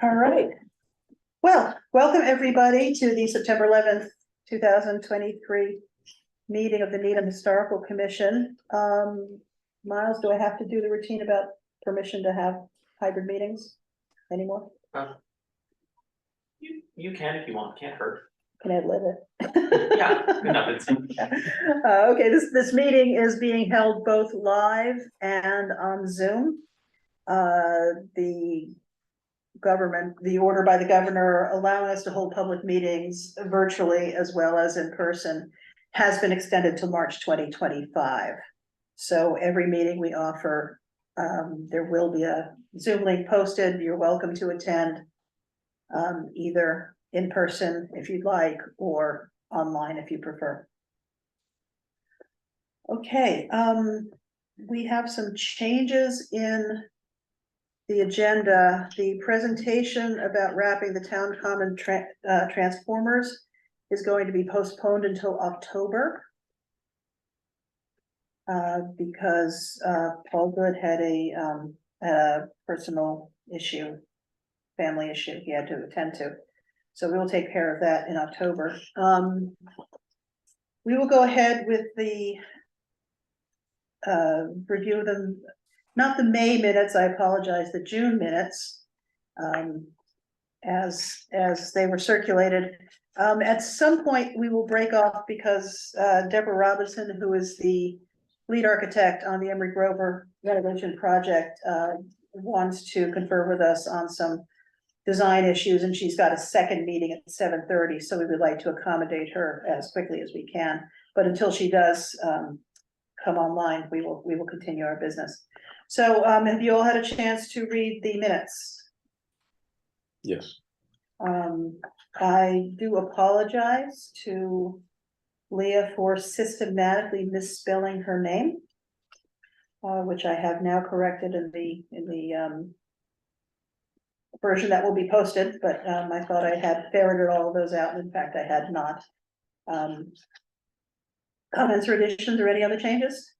All right. Well, welcome everybody to the September 11th, 2023 meeting of the Needham Historical Commission. Miles, do I have to do the routine about permission to have hybrid meetings anymore? You can if you want, can't hurt. Can I live it? Yeah, nothing. Okay, this meeting is being held both live and on Zoom. The order by the governor allowing us to hold public meetings virtually as well as in person has been extended to March 2025. So every meeting we offer, there will be a Zoom link posted. You're welcome to attend either in person if you'd like, or online if you prefer. Okay, we have some changes in the agenda. The presentation about wrapping the town common transformers is going to be postponed until October. Because Paul Good had a personal issue, family issue he had to attend to. So we'll take care of that in October. We will go ahead with the review of them, not the May minutes, I apologize, the June minutes, as they were circulated. At some point we will break off because Deborah Robinson, who is the lead architect on the Emery Grover renovation project, wants to confer with us on some design issues, and she's got a second meeting at 7:30, so we would like to accommodate her as quickly as we can. But until she does come online, we will continue our business. So have you all had a chance to read the minutes? Yes. I do apologize to Leah for systematically misspelling her name, which I have now corrected in the version that will be posted, but I thought I had ferreted all of those out. In fact, I had not. Comments or additions or any other changes?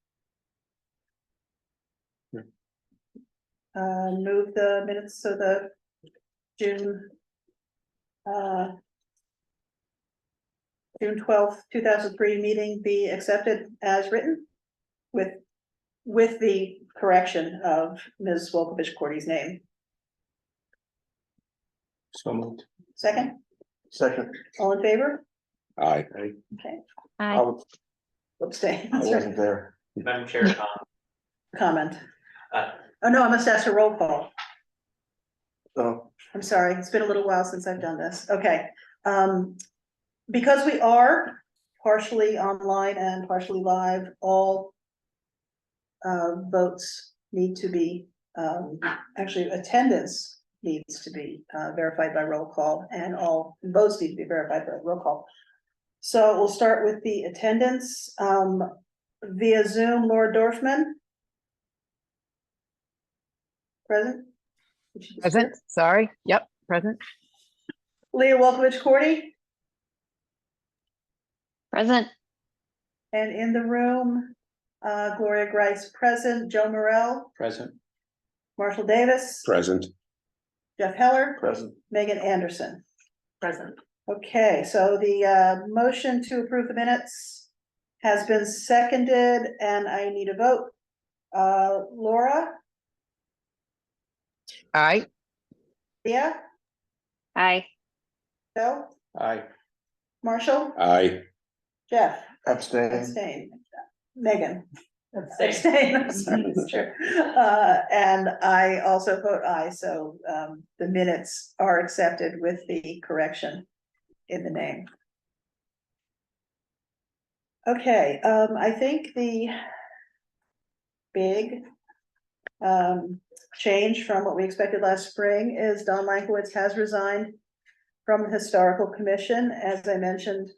No. Move the minutes of the June 12th, 2003 meeting be accepted as written with the correction of Ms. Wolkovich-Cordy's name. So moved. Second, Second. all in favor? Aye. Okay, I Aye. abstain. wasn't there. Madam Chair, Comment. uh, Oh, no, I must ask a roll call. Oh, I'm sorry, it's been a little while since I've done this. Okay. Because we are partially online and partially live, all votes need to be, actually attendance needs to be verified by roll call, and all votes need to be verified by roll call. So we'll start with the attendance via Zoom. Lord Dorfman. Present? Present, sorry. Yep, present. Leah Wolkovich-Cordy, Present. and in the room, Gloria Grice present, Joe Morrell, present. Marshall Davis, Present. Jeff Heller, Present. Megan Anderson. Present. Okay, so the motion to approve the minutes has been seconded, and I need a vote. Laura, Aye. Leah, Aye. Joe, Aye. Marshall, Aye. Jeff. Abstain. Abstain. Megan. Abstain. I'm sorry, that's true. And I also vote aye, so the minutes are accepted with the correction in the name. Okay, I think the big change from what we expected last spring is Don Lankowitz has resigned from the Historical Commission, as I mentioned.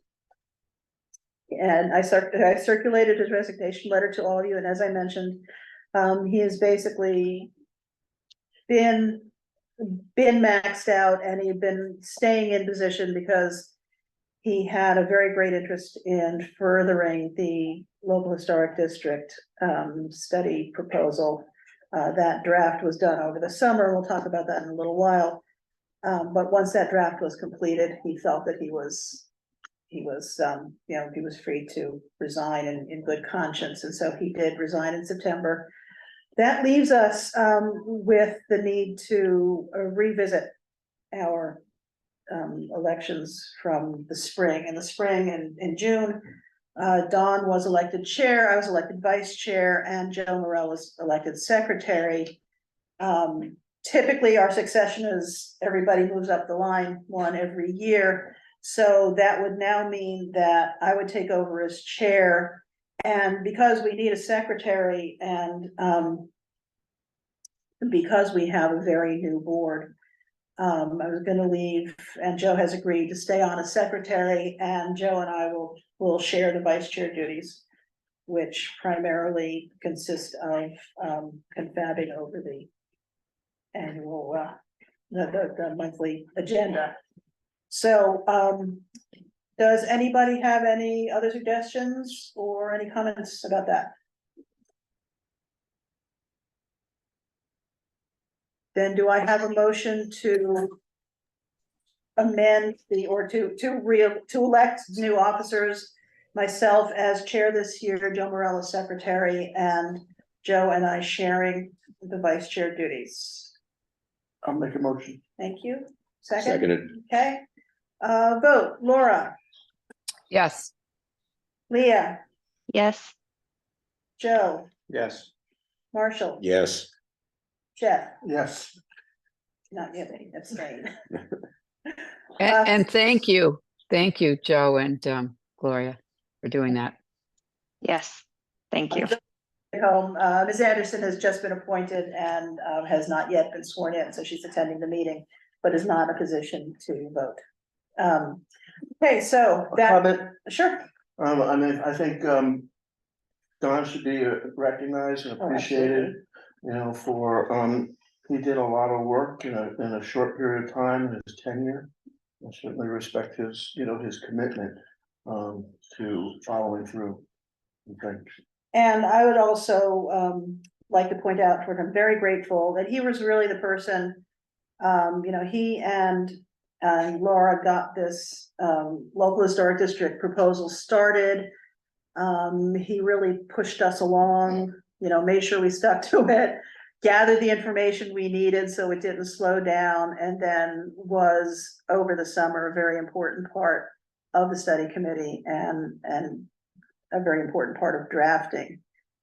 And I circulated his resignation letter to all of you, and as I mentioned, he has basically been maxed out, and he'd been staying in position because he had a very great interest in furthering the local historic district study proposal. That draft was done over the summer. We'll talk about that in a little while. But once that draft was completed, he felt that he was, you know, he was free to resign in good conscience, and so he did resign in September. That leaves us, with the need to revisit our elections from the spring. In the spring and in June, Dawn was elected chair, I was elected vice chair, and Joe Morel was elected secretary. Typically, our succession is everybody moves up the line one every year. So that would now mean that I would take over as chair. And because we need a secretary and because we have a very new board, I was gonna leave, and Joe has agreed to stay on as secretary, and Joe and I will share the vice chair duties, which primarily consist of confabbing over the annual, the monthly agenda. So, does anybody have any other suggestions or any comments about that? Then do I have a motion to amend or to elect new officers? Myself as chair this year, Joe Morel as secretary, and Joe and I sharing the vice chair duties. I'll make a motion. Thank you. Second, Seconded. okay. Vote, Laura, Yes. Leah, Yes. Joe, Yes. Marshall, Yes. Jeff, Yes. not yet, abstain. And thank you. Thank you, Joe and Gloria, for doing that. Yes, thank you. Home, Ms. Anderson has just been appointed and has not yet been sworn in, so she's attending the meeting, but is not in a position to vote. Okay, so A that, comment, sure. I mean, I think, Don should be recognized and Oh, appreciated, you know, for, he did a lot of work in a short period of time in his tenure. I certainly respect his, you know, his commitment, to following through. Okay. And I would also like to point out, I'm very grateful that he was really the person, you know, he and Laura got this local historic district proposal started. He really pushed us along, you know, made sure we stuck to it, gathered the information we needed so it didn't slow down, and then was over the summer a very important part of the study committee and a very important part of drafting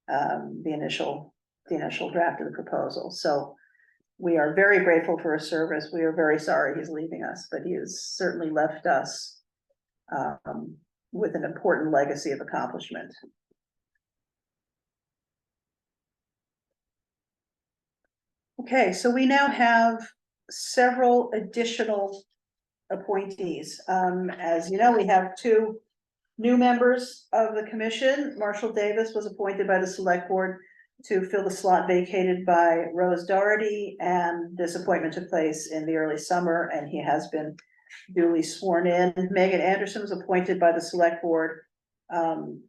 the initial draft of the proposal. So we are very grateful for his service. We are very sorry he's leaving us, but he has certainly left us with an important legacy of accomplishment. Okay, so we now have several additional appointees. As you know, we have two new members of the commission. Marshall Davis was appointed by the select board to fill the slot vacated by Rose Doherty, and this appointment took place in the early summer, and he has been duly sworn in. Megan Anderson was appointed by the select board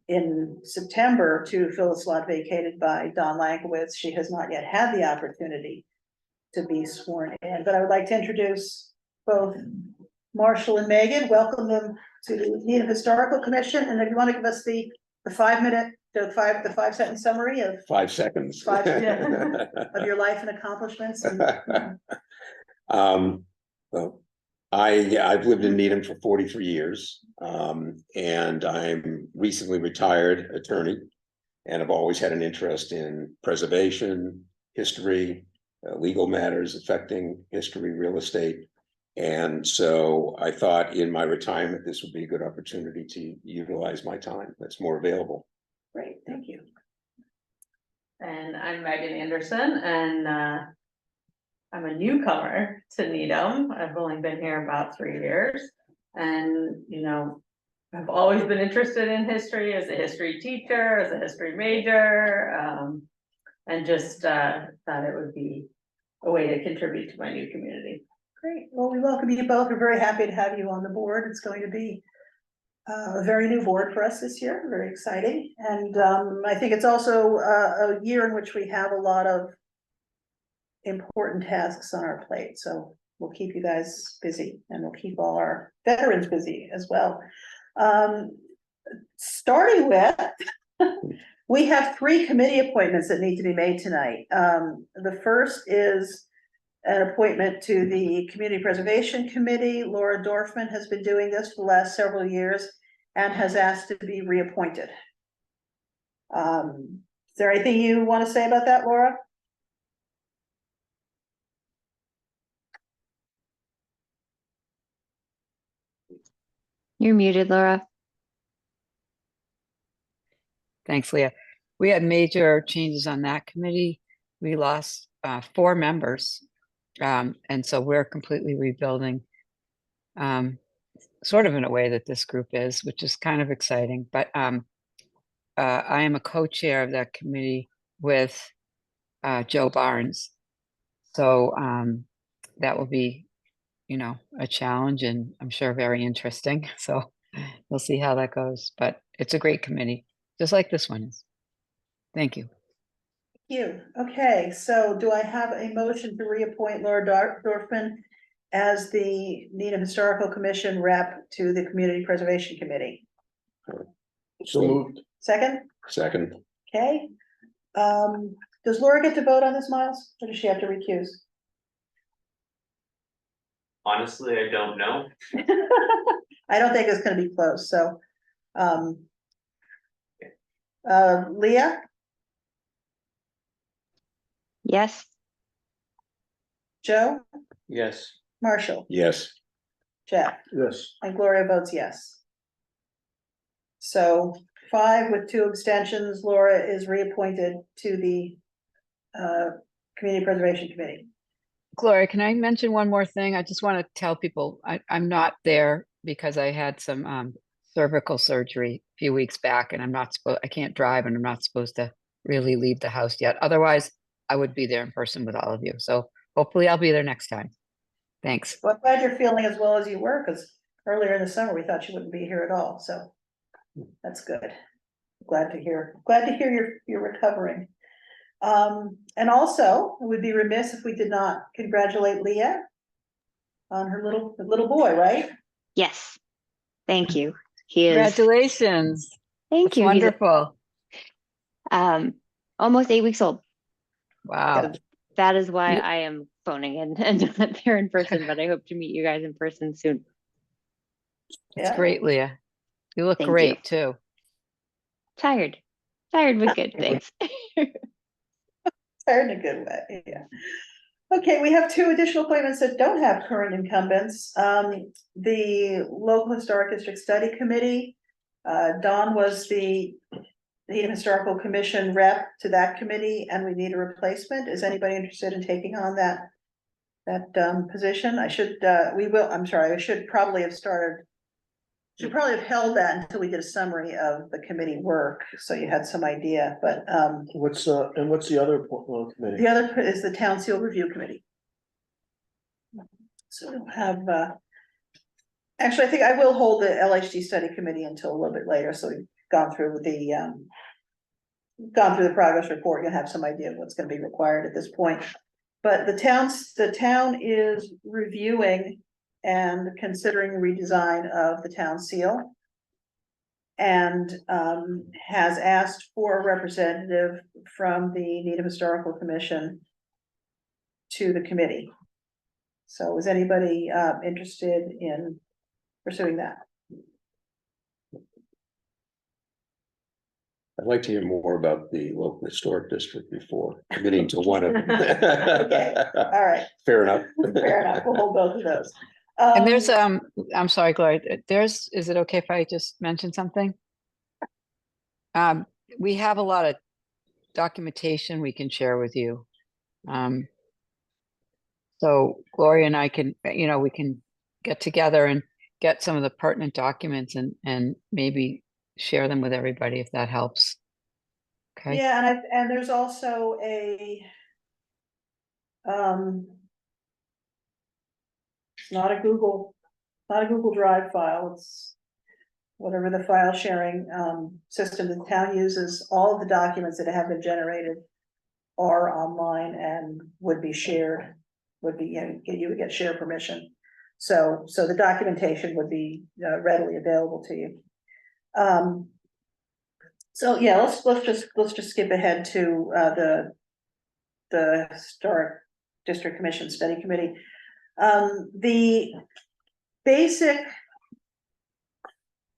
in September to fill the slot vacated by Don Lankowitz. She has not yet had the opportunity to be sworn in, but I would like to introduce both Marshall and Megan, welcome them to the Needham Historical Commission, and if you want to give us the 5 sentence summary of 5 seconds. of your life and accomplishments. Well, I've lived in Needham for 43 years, and I'm recently retired attorney, and I've always had an interest in preservation, history, legal matters affecting history, real estate. And so I thought in my retirement, this would be a good opportunity to utilize my time that's more available. Great, thank you. And I'm Megan Anderson, and I'm a newcomer to Needham. I've only been here about 3 years, and you know, I've always been interested in history as a history teacher, as a history major, and just thought it would be a way to contribute to my new community. Great, well, we welcome you both. We're very happy to have you on the board. It's going to be a very new board for us this year, very exciting. And I think it's also a year in which we have a lot of important tasks on our plate. So we'll keep you guys busy and we'll keep all our veterans busy as well. Starting with, we have 3 committee appointments that need to be made tonight. The first is an appointment to the Community Preservation Committee. Laura Dorfman has been doing this for the last several years and has asked to be reappointed. Is there anything you want to say about that, Laura? You're muted, Laura. Thanks, Leah. We had major changes on that committee. We lost 4 members. And so we're completely rebuilding, sort of in a way that this group is, which is kind of exciting. But I am a co-chair of that committee with Joe Barnes. So that will be, you know, a challenge and I'm sure very interesting. So we'll see how that goes. But it's a great committee, just like this one is. Thank you. Thank you. Okay, so do I have a motion to reappoint Laura Dorfman as the Needham Historical Commission rep to the Community Preservation Committee? So moved. Second, Second. okay. Does Laura get to vote on this, Miles, or does she have to recuse? Honestly, I don't know. I don't think it's gonna be close, so. Leah, Yes. Joe, Yes. Marshall, Yes. Jeff, Yes. and Gloria votes yes. So 5 with 2 abstentions, Laura is reappointed to the Community Preservation Committee. Gloria, can I mention one more thing? I just want to tell people I'm not there because I had some cervical surgery a few weeks back and I can't drive and I'm not supposed to really leave the house yet. Otherwise, I would be there in person with all of you. So hopefully I'll be there next time. Thanks. Well, I'm glad you're feeling as well as you were, because earlier in the summer, we thought you wouldn't be here at all, so that's good. Glad to hear you're recovering. And also, it would be remiss if we did not congratulate Leah on her little boy, right? Yes. Thank you. He is. Congratulations. Thank It's you. He's wonderful. almost 8 weeks old. Wow. That is why I am phoning in and not there in person, but I hope to meet you guys in person soon. It's Yeah. great, Leah. You look Thank you. great too. Tired but good. Thanks. Tired in a good way, yeah. Okay, we have 2 additional appointments that don't have current incumbents. The Local Historic District Study Committee. Don was the Needham Historical Commission rep to that committee, and we need a replacement. Is anybody interested in taking on that position? I should probably have held that until we did a summary of the committee work, so you had some idea, but What's the other committee? the other is the Town Seal Review Committee. So we'll have, actually, I think I will hold the LHD Study Committee until a little bit later, so we've gone through the progress report. You'll have some idea of what's gonna be required at this point. But the town is reviewing and considering the redesign of the town seal. And has asked for a representative from the Needham Historical Commission to the committee. So is anybody interested in pursuing that? I'd like to hear more about the local historic district before committing to one of them. Okay. All right, Fair enough. fair enough. We'll hold both of those. And there's I'm sorry, Gloria, is it okay if I just mention something? We have a lot of documentation we can share with you. So Gloria and I can, we can get together and get some of the pertinent documents and maybe share them with everybody if that helps. Okay. Yeah, and there's also a it's not a Google Drive file, it's whatever the file sharing system the town uses. All of the documents that have been generated are online and would be shared would be, you would get share permission. So the documentation would be readily available to you. So yeah, let's just skip ahead to the Historic District Commission Study Committee. The basic,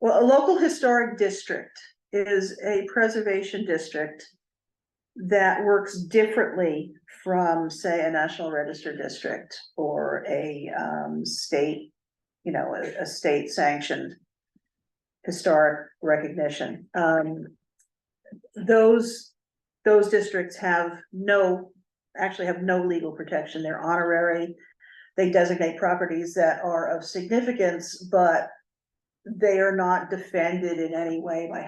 well, a local historic district is a preservation district that works differently from, say, a National Register district or a state, a state sanctioned historic recognition. Those districts actually have no legal protection. They're honorary. They designate properties that are of significance, but they are not defended in any way by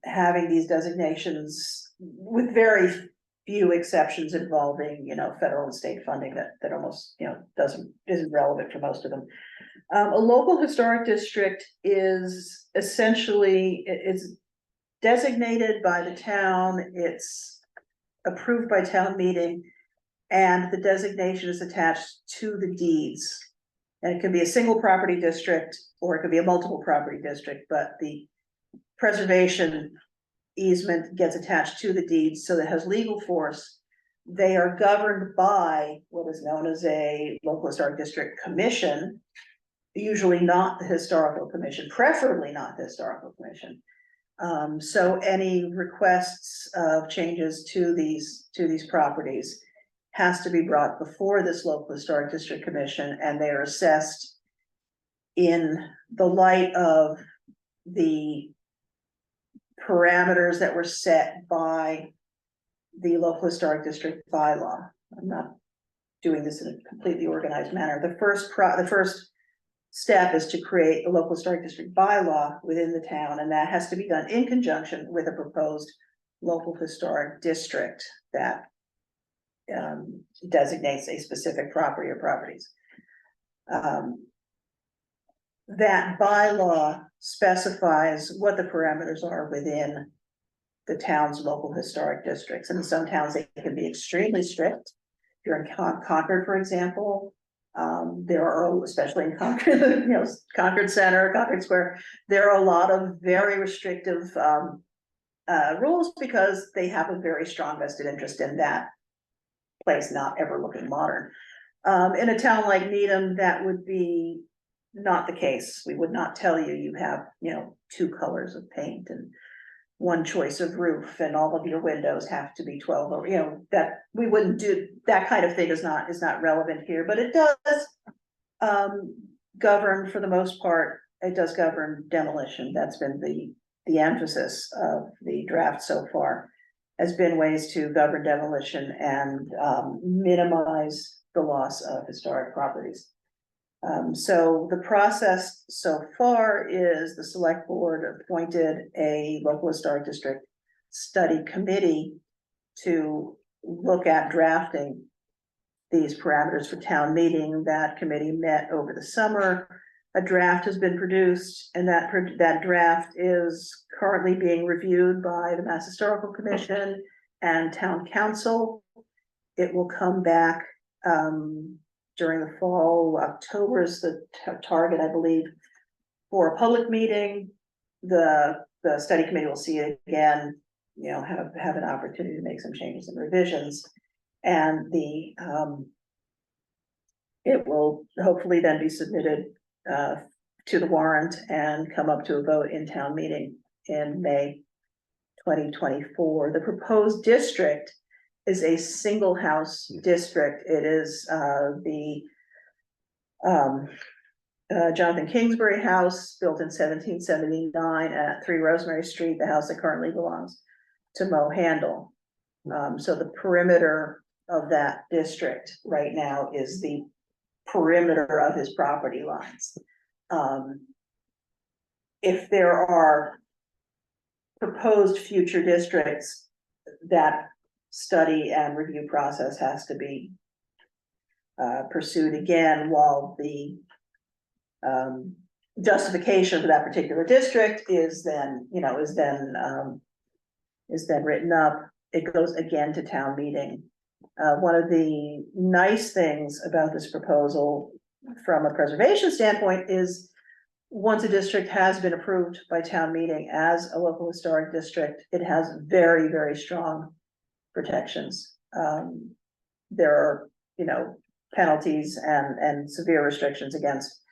having these designations, with very few exceptions involving, federal and state funding that almost, isn't relevant for most of them. A local historic district is essentially, it's designated by the town, it's approved by town meeting, and the designation is attached to the deeds. And it can be a single property district, or it could be a multiple property district, but the preservation easement gets attached to the deeds, so that it has legal force. They are governed by what is known as a local historic district commission, usually not the historical commission, preferably not the historical commission. So any requests of changes to these properties has to be brought before this local historic district commission, and they are assessed in the light of the parameters that were set by the local historic district bylaw. I'm not doing this in a completely organized manner. The first step is to create a local historic district bylaw within the town, and that has to be done in conjunction with a proposed local historic district that designates a specific property or properties. That bylaw specifies what the parameters are within the town's local historic districts. And in some towns, they can be extremely strict. If you're in Concord, for example, there are, especially in Concord, Concord Center, Concord Square, there are a lot of very restrictive rules, because they have a very strong vested interest in that place not ever looking modern. In a town like Needham, that would be not the case. We would not tell you you have, 2 colors of paint and 1 choice of roof, and all of your windows have to be 12, or, that we wouldn't do. That kind of thing is not relevant here, but it does govern, for the most part, it does govern demolition. That's been the emphasis of the draft so far, has been ways to govern demolition and minimize the loss of historic properties. So the process so far is the select board appointed a local historic district study committee to look at drafting these parameters for town meeting. That committee met over the summer. A draft has been produced, and that draft is currently being reviewed by the Mass Historical Commission and Town Council. It will come back during the fall. October is the target, I believe, for a public meeting. The study committee will see it again, have an opportunity to make some changes and revisions, and it will hopefully then be submitted to the warrant and come up to a vote in town meeting in May 2024. The proposed district is a single house district. It is the Jonathan Kingsbury house, built in 1779 at 3 Rosemary Street, the house that currently belongs to Mo Handel. So the perimeter of that district right now is the perimeter of his property lines. If there are proposed future districts, that study and review process has to be pursued again, while the justification for that particular district is then written up. It goes again to town meeting One of the nice things about this proposal from a preservation standpoint is once a district has been approved by town meeting as a local historic district, it has very, very strong protections. There are, penalties and severe restrictions against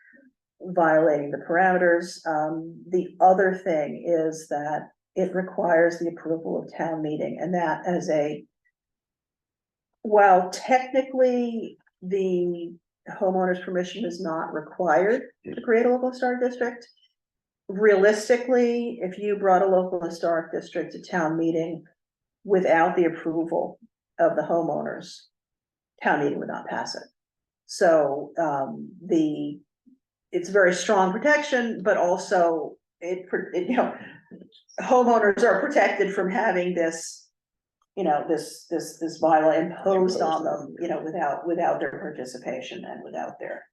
violating the parameters. The other thing is that it requires the approval of town meeting, and that as while technically the homeowner's permission is not required to create a local historic district, realistically, if you brought a local historic district to town meeting without the approval of the homeowners, town meeting would not pass it. So, it's very strong protection, but also homeowners are protected from having this, this bylaw imposed on them, without their participation and without their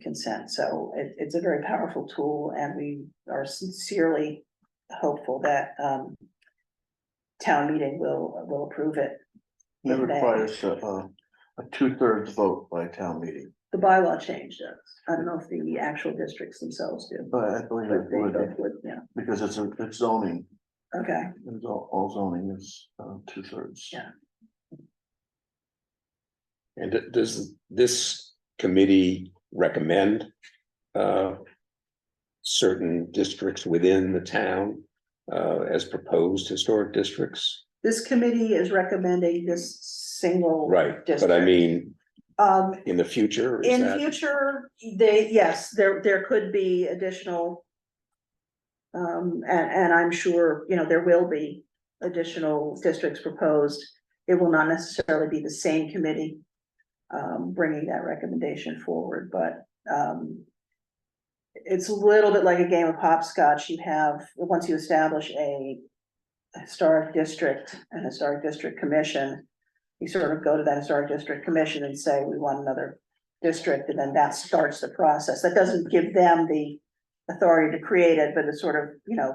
consent. So it's a very powerful tool, and we are sincerely hopeful that town meeting will approve it. It requires a 2/3 vote by town meeting, The bylaw changed it. I don't know if the actual districts themselves do. but I believe But it they would, both would, yeah, because it's zoning, okay. it's all zoning is 2/3. Yeah. And does this committee recommend certain districts within the town as proposed historic districts? This committee is recommending this single. Right, but I district. mean, Um, in the future, is in that? future, yes, there could be additional. And I'm sure, there will be additional districts proposed. It will not necessarily be the same committee. Bringing that recommendation forward, but, it's a little bit like a game of hopscotch. You have, once you establish a historic district and historic district commission, you sort of go to that historic district commission and say, we want another district, and then that starts the process. That doesn't give them the authority to create it, but it's sort of,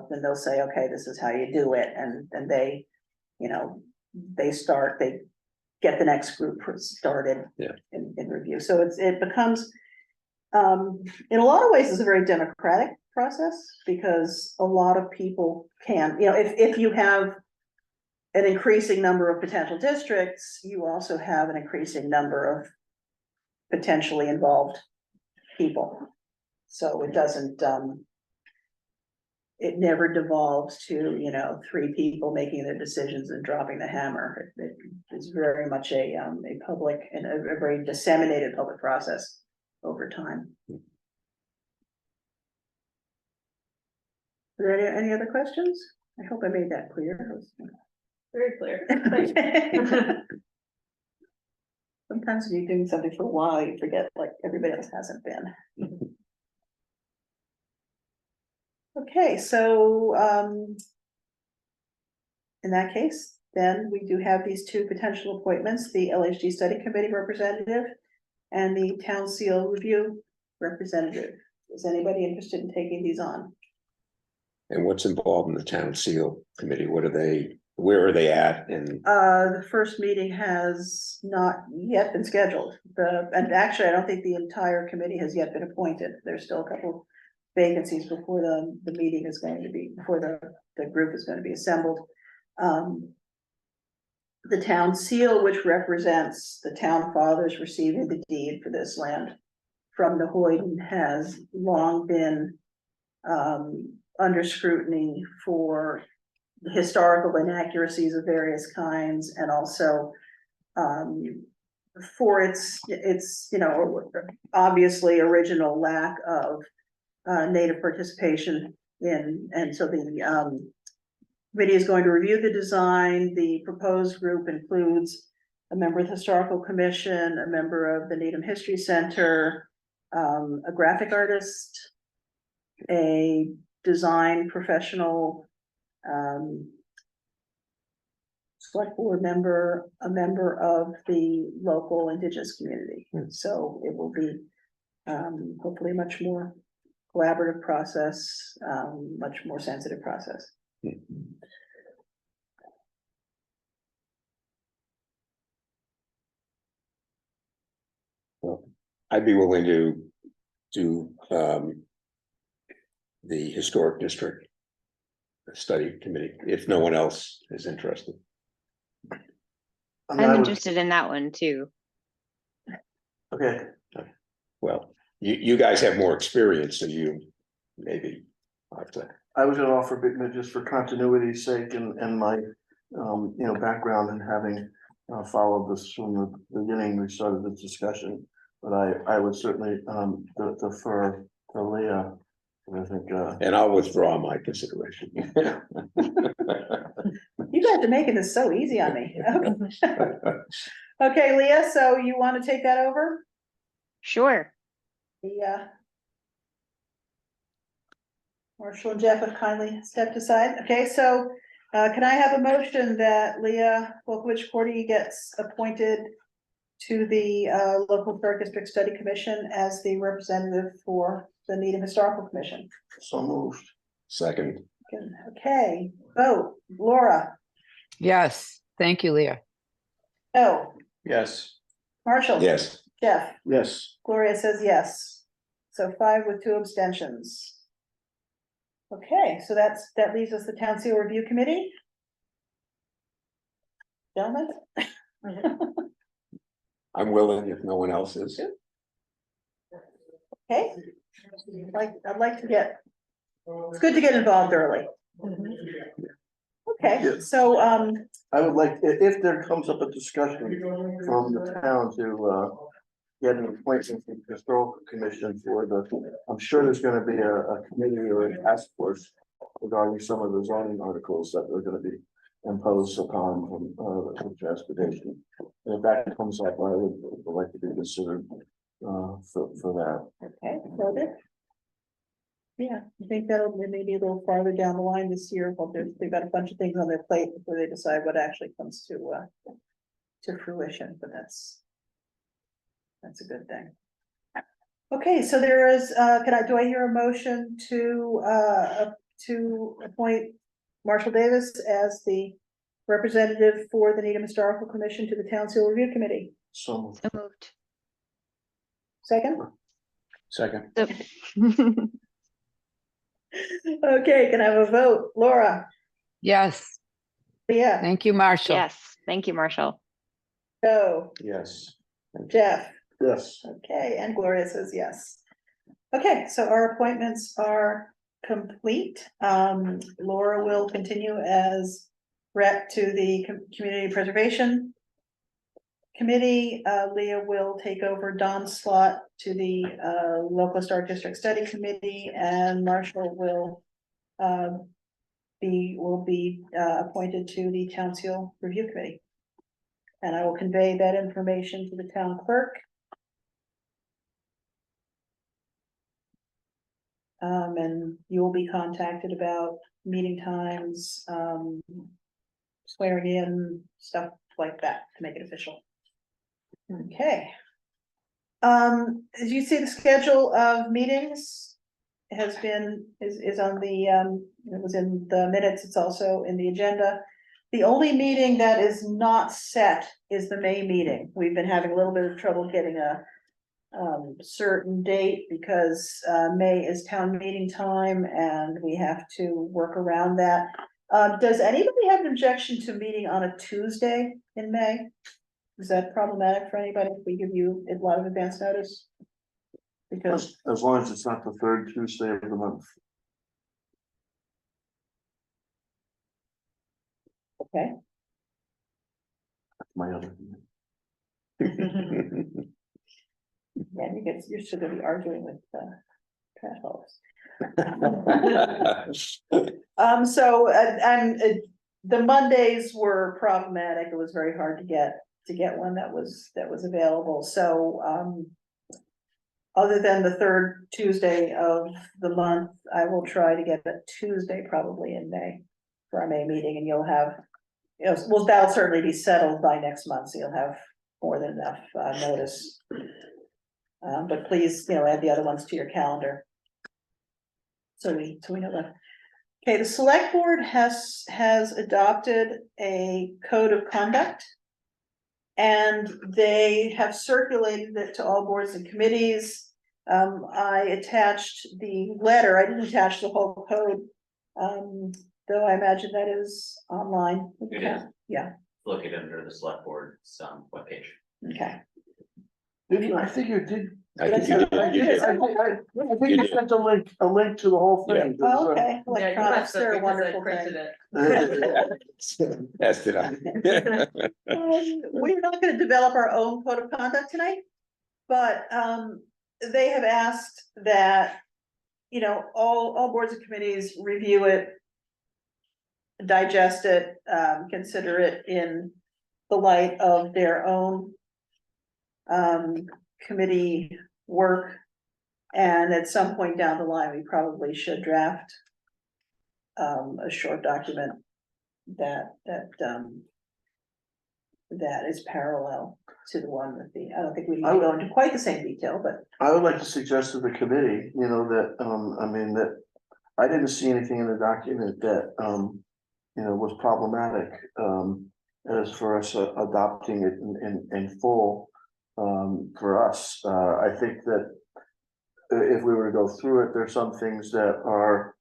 then they'll say, okay, this is how you do it, and then they, they get the next group started. Yeah. In review, so it becomes, in a lot of ways, it's a very democratic process, because a lot of people can, if you have an increasing number of potential districts, you also have an increasing number of potentially involved people. So it doesn't, it never devolves to, 3 people making their decisions and dropping the hammer. It is very much a public and a very disseminated public process over time. Are there any other questions? I hope I made that clear. Very clear. Thank you. Sometimes when you're doing something for a while, you forget like everybody else hasn't been. Okay, so, in that case, then we do have these 2 potential appointments, the LHD Study Committee representative and the Town Seal Review representative. Is anybody interested in taking these on? And what's involved in the town seal committee? Where are they at? And The first meeting has not yet been scheduled. And actually, I don't think the entire committee has yet been appointed. There's still a couple vacancies before the meeting is going to be, before the group is going to be assembled. The town seal, which represents the town fathers receiving the deed for this land from the Hoyden, has long been under scrutiny for historical inaccuracies of various kinds, and also for its obviously original lack of native participation in, and so the committee is going to review the design. The proposed group includes a member of the Historical Commission, a member of the Needham History Center, a graphic artist, a design professional, select board member, a member of the local indigenous community. So it will be hopefully a much more collaborative process, much more sensitive process. Hmm. I'd be willing to do, the historic district study committee, if no one else is interested. And I I'm would- interested in that one too. Okay, Well, you guys have more experience than you maybe have to. I was gonna offer, but just for continuity's sake and my, background in having followed this from the beginning, we started this discussion. But I would certainly, defer to Leah, and I think, And I'll withdraw my consideration. You guys are making this so easy on me. Okay, Leah, so you want to take that over? Sure. The Marshall and Jeff have kindly stepped aside. Okay, so can I have a motion that Leah Volkovich Cordy gets appointed to the local historic district study commission as the representative for the Needham Historical Commission? so moved. Second, Okay, vote. Laura, Yes, thank you, Leah. no, Yes. Marshall. yes, Jeff, Yes, Gloria says yes. So 5 with 2 abstentions. Okay, so that leaves us the Town Seal Review Committee. Gentlemen? I'm willing if no one else is. Okay. I'd like to get, it's good to get involved early. Okay, Yeah. so, I would like, if there comes up a discussion from the town to, get an appointment from the historical commission for I'm sure there's gonna be a committee or a task force regarding some of the zoning articles that are gonna be imposed upon from transportation. And if that comes up, I would like to be considered, for that. okay, noted. Yeah, I think that'll be maybe a little farther down the line this year, but they've got a bunch of things on their plate before they decide what actually comes to fruition, but that's a good thing. Okay, so there is, do I hear a motion to appoint Marshall Davis as the representative for the Needham Historical Commission to the Town Seal Review Committee? So So moved. Second? Second, So- Okay, can I have a vote? Laura? Yes, Yeah, thank you, Marshall. Yes, thank you, Marshall. Joe, yes. Jeff? yes, Okay, and Gloria says yes. Okay, so our appointments are complete. Laura will continue as rep to the Community Preservation Committee. Leah will take over Don's slot to the Local Historic District Study Committee, and Marshall will be appointed to the Town Seal Review Committee. And I will convey that information to the town clerk. And you will be contacted about meeting times, swearing in, stuff like that to make it official. Okay. As you see, the schedule of meetings has been, is on the, it was in the minutes, it's also in the agenda. The only meeting that is not set is the May meeting. We've been having a little bit of trouble getting a certain date because May is town meeting time and we have to work around that. Does anybody have an objection to meeting on a Tuesday in May? Is that problematic for anybody if we give you a lot of advance notice? Because, as long as it's not the third Tuesday of the month. okay, That's my other. yeah, you're still gonna be arguing with trash hauls. So, the Mondays were problematic. It was very hard to get one that was available. So, other than the third Tuesday of the month, I will try to get a Tuesday probably in May for our May meeting, and you'll have, well, that'll certainly be settled by next month, so you'll have more than enough notice. But please, add the other ones to your calendar. So we know that. Okay, the select board has adopted a code of conduct. And they have circulated it to all boards and committees. I attached the letter, I didn't attach the whole code. Though I imagine that is online. It is. Yeah, Look it under the select board, webpage. okay. I think you did. I think you did, you did. I think You you did. sent a link to the whole thing. Oh, okay, Yeah, you electronics, must have they're a because I wonderful printed thing. it. As did I. We're not gonna develop our own code of conduct tonight, but, they have asked that, you know, all boards and committees review it, digest it, consider it in the light of their own committee work. And at some point down the line, we probably should draft a short document that is parallel to the one with the, I don't think we need to go into quite the same detail, but I would like to suggest to the committee, you know, that, I mean, that I didn't see anything in the document that, you know, was problematic, as for us adopting it in full, for us. I think that if we were to go through it, there's some things that are,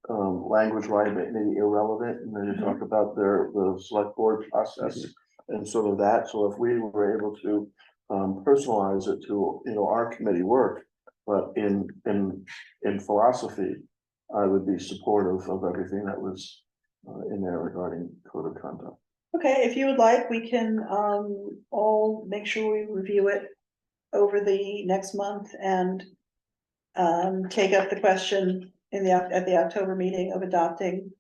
language-wise, maybe irrelevant, and then you talk about the select board process and sort of that. So if we were able to, personalize it to, you know, our committee work, but in philosophy, I would be supportive of everything that was in there regarding code of conduct. okay, if you would like, we can all make sure we review it over the next month and take up the question in at the October meeting of adopting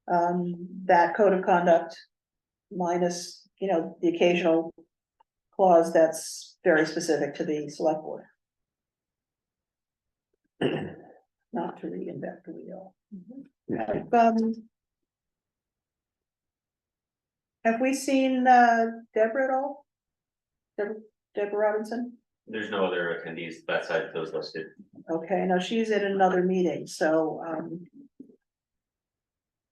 that code of conduct minus, you know, the occasional clause that's very specific to the select board. Not to reinvent the wheel. Have we seen Deborah at all? Deborah Robinson? There's no other attendees besides those listed. Okay, no, she's in another meeting, so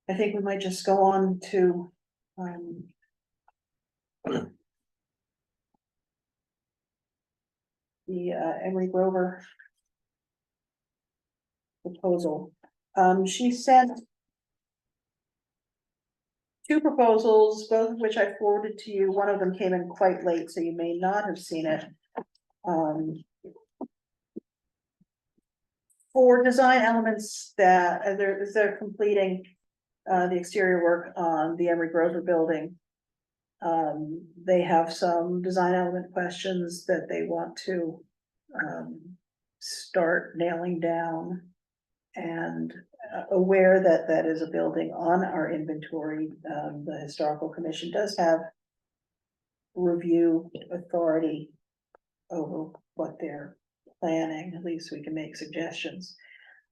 I think we might just go on to the Emery Grover proposal. She sent two proposals, both of which I forwarded to you. One of them came in quite late, so you may not have seen it. For design elements that they're completing the exterior work on the Emery Grover building. They have some design element questions that they want to start nailing down. And aware that that is a building on our inventory, the historical commission does have review authority over what they're planning. At least we can make suggestions.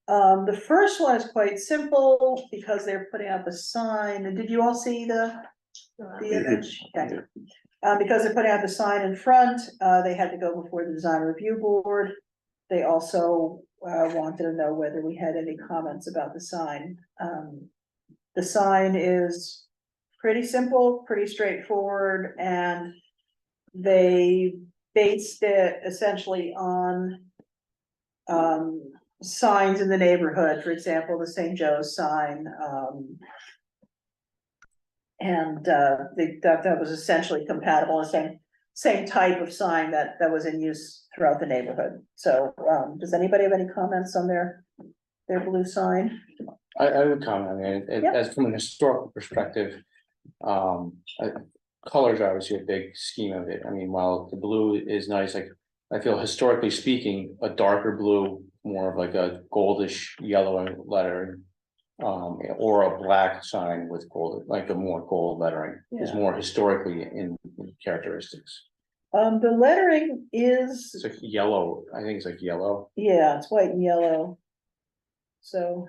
The first one is quite simple because they're putting up a sign. And did you all see the image? Okay. Because they're putting out the sign in front, they had to go before the design review board. They also wanted to know whether we had any comments about the sign. The sign is pretty simple, pretty straightforward, and they based it essentially on signs in the neighborhood, for example, the St. Joe's sign. And that was essentially compatible, the same type of sign that was in use throughout the neighborhood. So does anybody have any comments on their blue sign? I would comment, I mean, Yep. as from an historical perspective, colors are obviously a big scheme of it. I mean, while the blue is nice, like, I feel historically speaking, a darker blue, more of like a goldish yellow lettering. Or a black sign with gold, like a more gold lettering is Yeah. more historically in characteristics. The lettering It's is, like yellow, I think it's like yellow. yeah, it's white and yellow. So.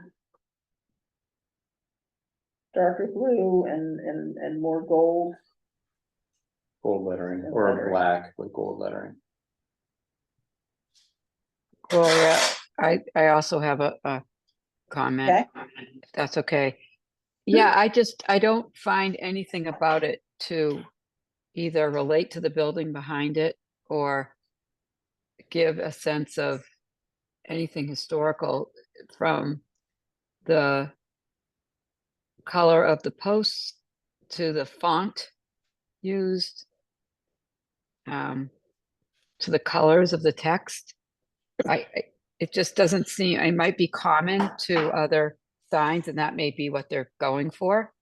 Darker blue and more gold. Gold lettering, And or a lettering. black with gold lettering. Gloria, I also have a comment. Okay. If that's okay. Yeah, I don't find anything about it to either relate to the building behind it or give a sense of anything historical from the color of the posts to the font used, to the colors of the text. It just doesn't seem, it might be common to other signs and that may be what they're going for.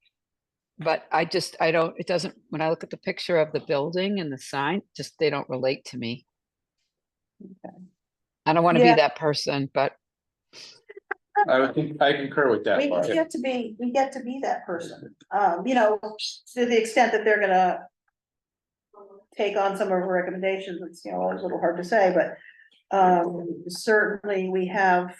But I don't, it doesn't, when I look at the picture of the building and the sign, just, they don't relate to me. I don't want to Yeah. be that person, but I concur with that. We Mark. get to be that person, you know, to the extent that they're gonna take on some of our recommendations, it's, you know, always a little hard to say, but, certainly we have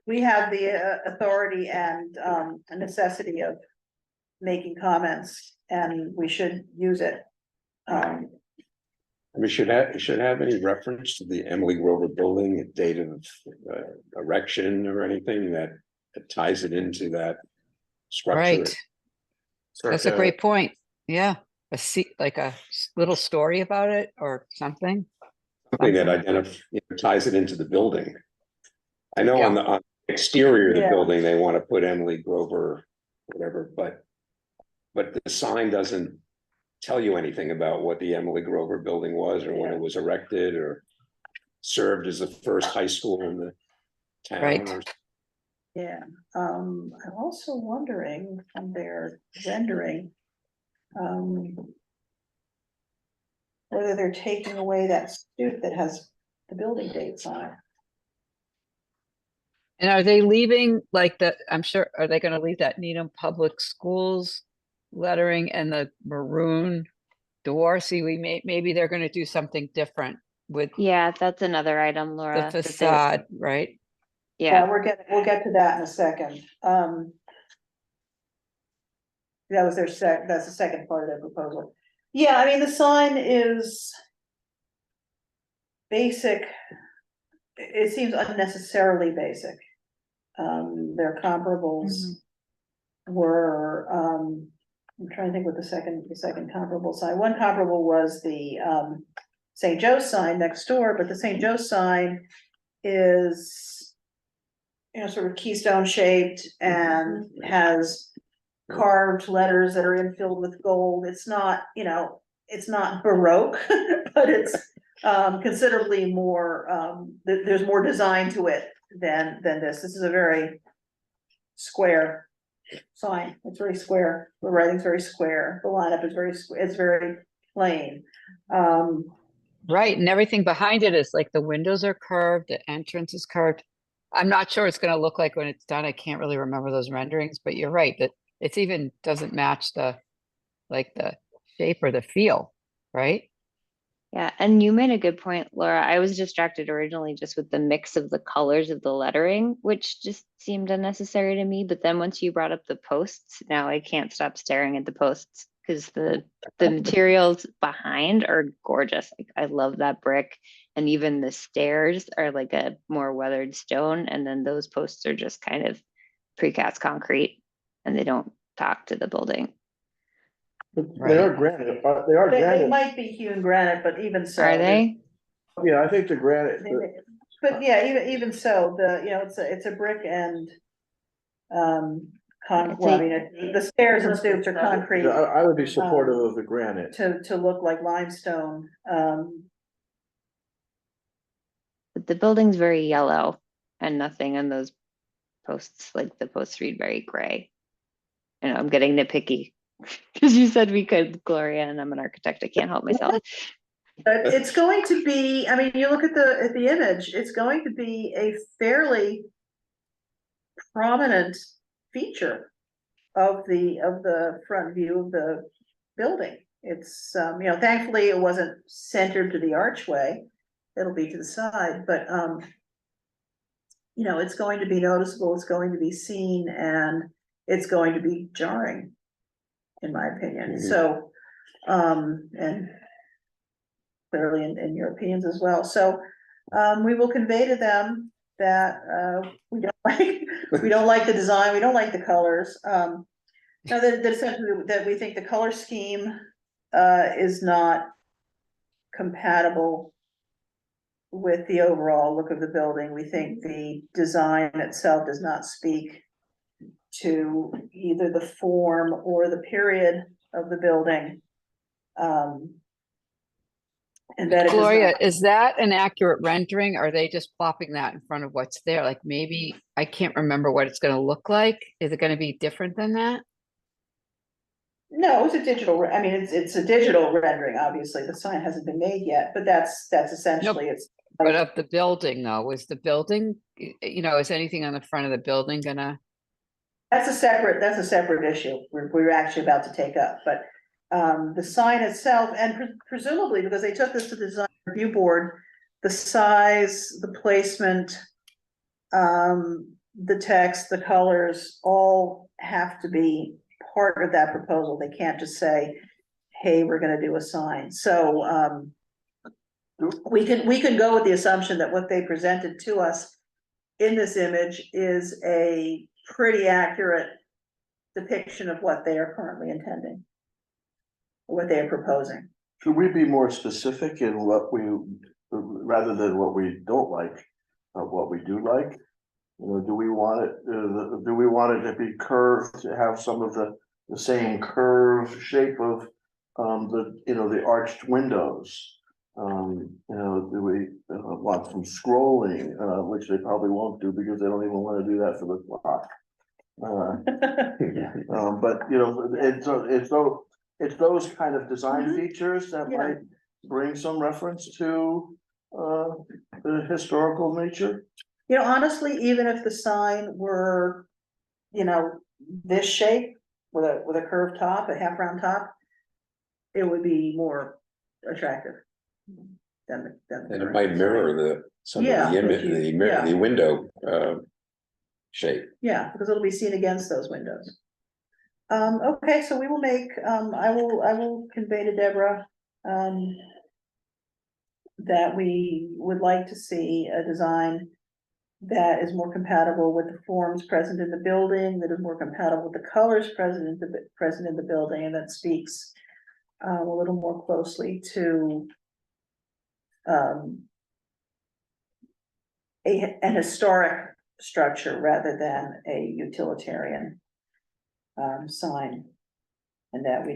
the authority and, a necessity of making comments, and we should use it. I mean, should have any reference to the Emily Grover building, a date of erection or anything that ties it into that structure? right. That's a great point. Yeah. Like a little story about it or something. Something that ties it into the building. I know on the exterior of the Yeah. building, they want to put Emily Grover, whatever, but the sign doesn't tell you anything about what the Emily Grover building was or when it was erected or served as the first high school in the town. Right. Or Yeah, I'm also wondering from their rendering, whether they're taking away that stoop that has the building dates on it. And are they leaving like that? I'm sure, are they gonna leave that Needham Public Schools lettering and the maroon door? See, maybe they're gonna do something different with Yeah, that's another item, the Laura. that they- facade, right? Yeah, We'll get to that in a second. That was that's the second part of their proposal. Yeah, I mean, the sign is basic. It seems unnecessarily basic. Their comparables were, I'm trying to think what the second comparable sign, one comparable was the, St. Joe's sign next door, but the St. Joe's sign is, you know, sort of keystone shaped and has carved letters that are infilled with gold. It's not, you know, it's not Baroque, but it's considerably more, there's more design to it than this. This is a very square sign. It's very square. The writing's very square. The lineup is it's very plain. Right, and everything behind it is like the windows are curved, the entrance is curved. I'm not sure it's gonna look like when it's done. I can't really remember those renderings, but you're right, that it's even doesn't match the shape or the feel, right? yeah, and you made a good point, Laura. I was distracted originally just with the mix of the colors of the lettering, which just seemed unnecessary to me. But then once you brought up the posts, now I can't stop staring at the posts because the materials behind are gorgeous. Like, I love that brick, and even the stairs are like a more weathered stone, and then those posts are just kind of precast concrete, and they don't talk to the building. They are granite, they are They granite, might be hewn granite, but even so. Are they? yeah, I think the granite, But yeah, even so, you know, it's a brick and, well, I mean, the stairs and stoops are concrete I would be supportive of the granite. to look like limestone. But the building's very yellow and nothing on those posts, like the posts read very gray. I know I'm getting nitpicky because you said we could, Gloria, and I'm an architect. I can't help myself. But it's going to be, I mean, you look at the image, it's going to be a fairly prominent feature of the front view of the building. It's, you know, thankfully it wasn't centered to the archway. It'll be to the side, but, you know, it's going to be noticeable, it's going to be seen, and it's going to be jarring, in my opinion. So, and clearly in your opinions as well. So, we will convey to them that, we don't like the design, we don't like the colors. No, that essentially that we think the color scheme is not compatible with the overall look of the building. We think the design itself does not speak to either the form or the period of the building. And that it does Gloria, not, is that an accurate rendering? Are they just plopping that in front of what's there? Like maybe, I can't remember what it's gonna look like. Is it gonna be different than that? no, it's a digital, I mean, it's a digital rendering, obviously, the sign hasn't been made yet, but that's essentially, it's. But of the building though, is the building, is anything on the front of the building gonna? That's a separate issue we're actually about to take up, but the sign itself, and presumably because they took this to the design review board, the size, the placement, the text, the colors, all have to be part of that proposal. They can't just say, hey, we're gonna do a sign. So we can go with the assumption that what they presented to us in this image is a pretty accurate depiction of what they are currently intending, what they are proposing. Should we be more specific in what we, rather than what we don't like, what we do like? You know, do we want it to be curved, to have some of the same curve shape of the arched windows? Do we want some scrolling, which they probably won't do because they don't even want to do that for the clock. But it's those kind of design features that Yeah. might bring some reference to the historical nature. Honestly, even if the sign were, this shape with a curved top, a half round top, it would be more attractive than the. And it might mirror some of Yeah, the if you- image, the window shape. Yeah, because it'll be seen against those windows. Okay, so we will make, I will convey to Deborah, that we would like to see a design that is more compatible with the forms present in the building, that is more compatible with the colors present in the building, and that speaks a little more closely to an historic structure rather than a utilitarian sign. And that we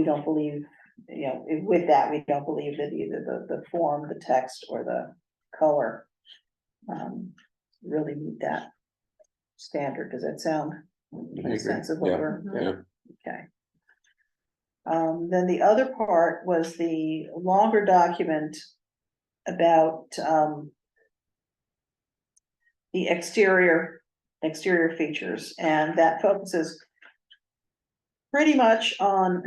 don't believe, with that, we don't believe that either the form, the text, or the color really meet that standard. Does that sound? I agree. Sense of what Yeah, we're, yeah. okay. Then the other part was the longer document about the exterior features, and that focuses pretty much on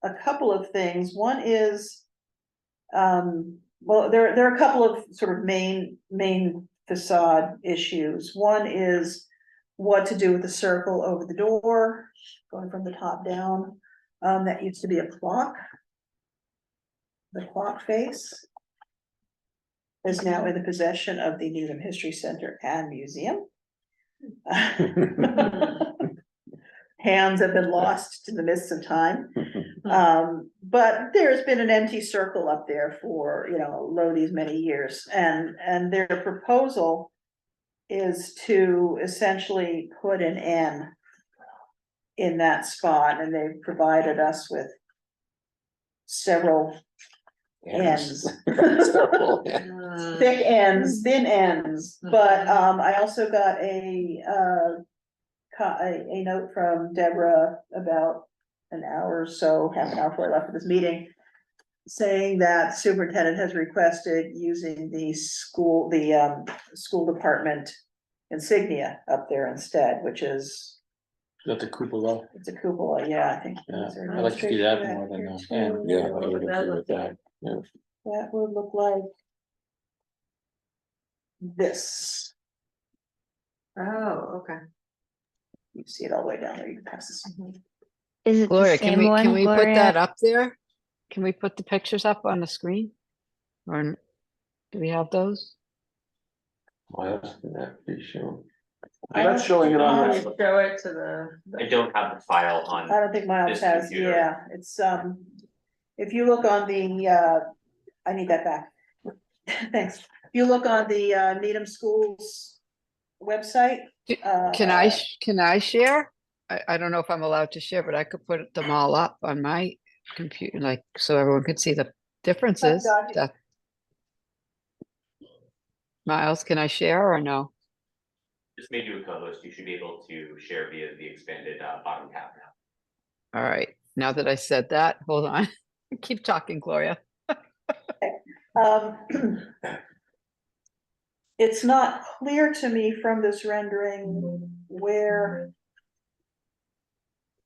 a couple of things. One is, well, there are a couple of sort of main facade issues. One is what to do with the circle over the door, going from the top down. That used to be a clock. The clock face is now in the possession of the Needham History Center and Museum. Hands have been lost in the midst of time. But there's been an empty circle up there for, lo these many years, and their proposal is to essentially put an N in that spot, and they've provided us with several ends. Several ends. Thick ends, thin ends, but I also got a note from Deborah about an hour or so, half an hour before I left for this meeting, saying that superintendent has requested using the school department insignia up there instead, which is, Got the cupola. it's a cupola, yeah, I think. Yeah, is there I like to see that illustration more of than here the N. too? Yeah, I would agree with that. That would look like this. Oh, okay. You see it all the way down there, you can pass this. Is it the Gloria, can same one, we put Gloria? that up there? Can we put the pictures up on the screen? Or do we have those? Why else can that be shown? I'm not showing it on I'll the, show it to I the, don't have the file I on, don't think Miles This has, computer. yeah, it's, if you look on the, I need that back. Thanks. If you look on the, Needham Schools website. Can I share? I don't know if I'm allowed to share, but I could put them all up on my computer, like, so everyone could see the differences. got you. Miles, can I share or no? just made you a co-host, you should be able to share via the expanded bottom tab now. All right, now that I said that, hold on. Keep talking, Gloria. Um, it's not clear to me from this rendering where.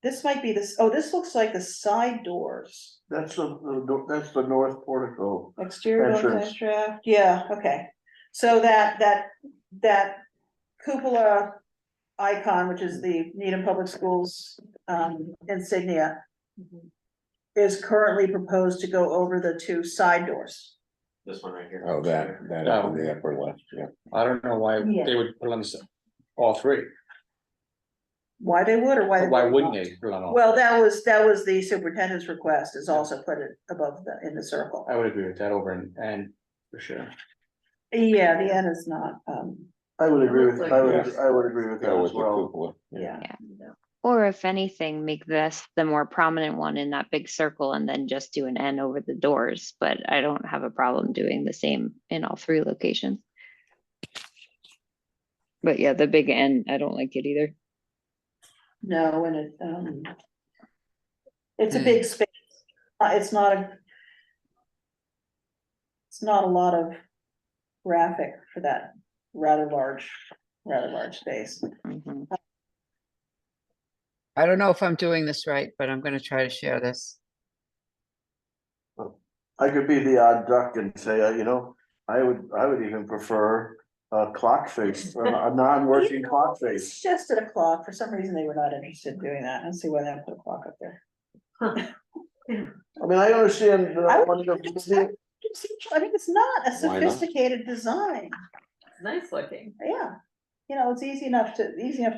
This might be this, oh, this looks like the side doors, that's the north portico. exterior Entrance. draft, yeah, okay. So that cupola icon, which is the Needham Public Schools insignia, is currently proposed to go over the two side doors. This one right here. Oh, that up in the upper left, yeah. I don't know why Yeah. they would put on this, all three. Why they would or why? they Why wouldn't? wouldn't they put on all? Well, that was the superintendent's request, is also put it above in the circle. I would agree with that over and for sure. Yeah, the N is not, I would agree with, Looks I like- would agree with that Go as with the well. cupola, yeah. yeah. Or if anything, make this the more prominent one in that big circle and then just do an N over the doors, but I don't have a problem doing the same in all three locations. But yeah, the big N, I don't like it either. No, and it's a big space. It's not a lot of graphic for that rather large space. Mhm. I don't know if I'm doing this right, but I'm gonna try to share this. I could be the odd duck and say, I would even prefer a clock face, a non-working clock face. Suggested a clock, for some reason they were not interested in doing that, let's see why they put a clock up there. I mean, I understand. I would- wanting to- I mean, it's not a Why not? sophisticated design, it's nice looking. yeah. It's easy enough to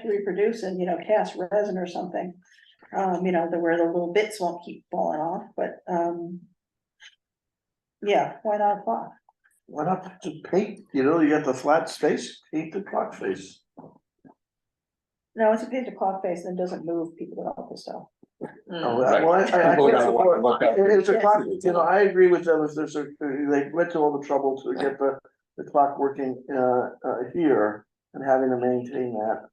reproduce and, cast resin or something. Where the little bits won't keep falling off, but, yeah, why not a clock? Why not to paint, you got the flat space, paint the clock face. No, it's a page of clock face and it doesn't move, people don't help stuff. Oh, Mm. well, I People can't don't want to support, look up. it's a clock, I agree with them, if there's they went to all the trouble to get the clock working, here and having to maintain that.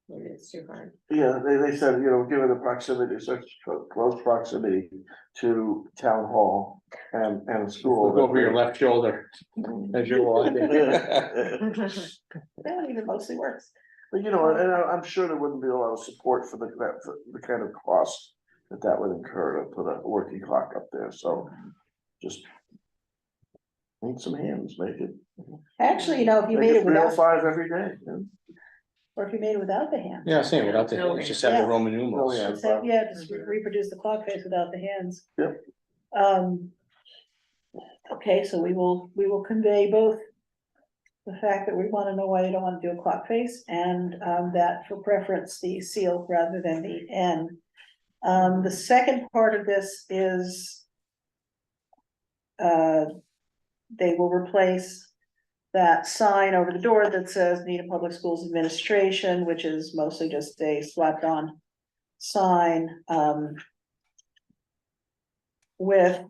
Maybe it's too hard. Yeah, they said, given the proximity, such close proximity to town hall and school. Look over your left shoulder as you're walking. That one even mostly works. But and I'm sure there wouldn't be a lot of support for the kind of cost that would incur to put a working clock up there, so just need some hands, make it. Actually, if you Make made it 305 every day. or if you made it without the hands. Yeah, same, without the, it's just have the Roman numerals. Oh, yeah. So, yeah, just reproduce the clock face without the hands. Yep. Okay, so we will convey both the fact that we want to know why you don't want to do a clock face and that for preference, the seal rather than the N. The second part of this is they will replace that sign over the door that says Needham Public Schools Administration, which is mostly just a slapped on sign, with,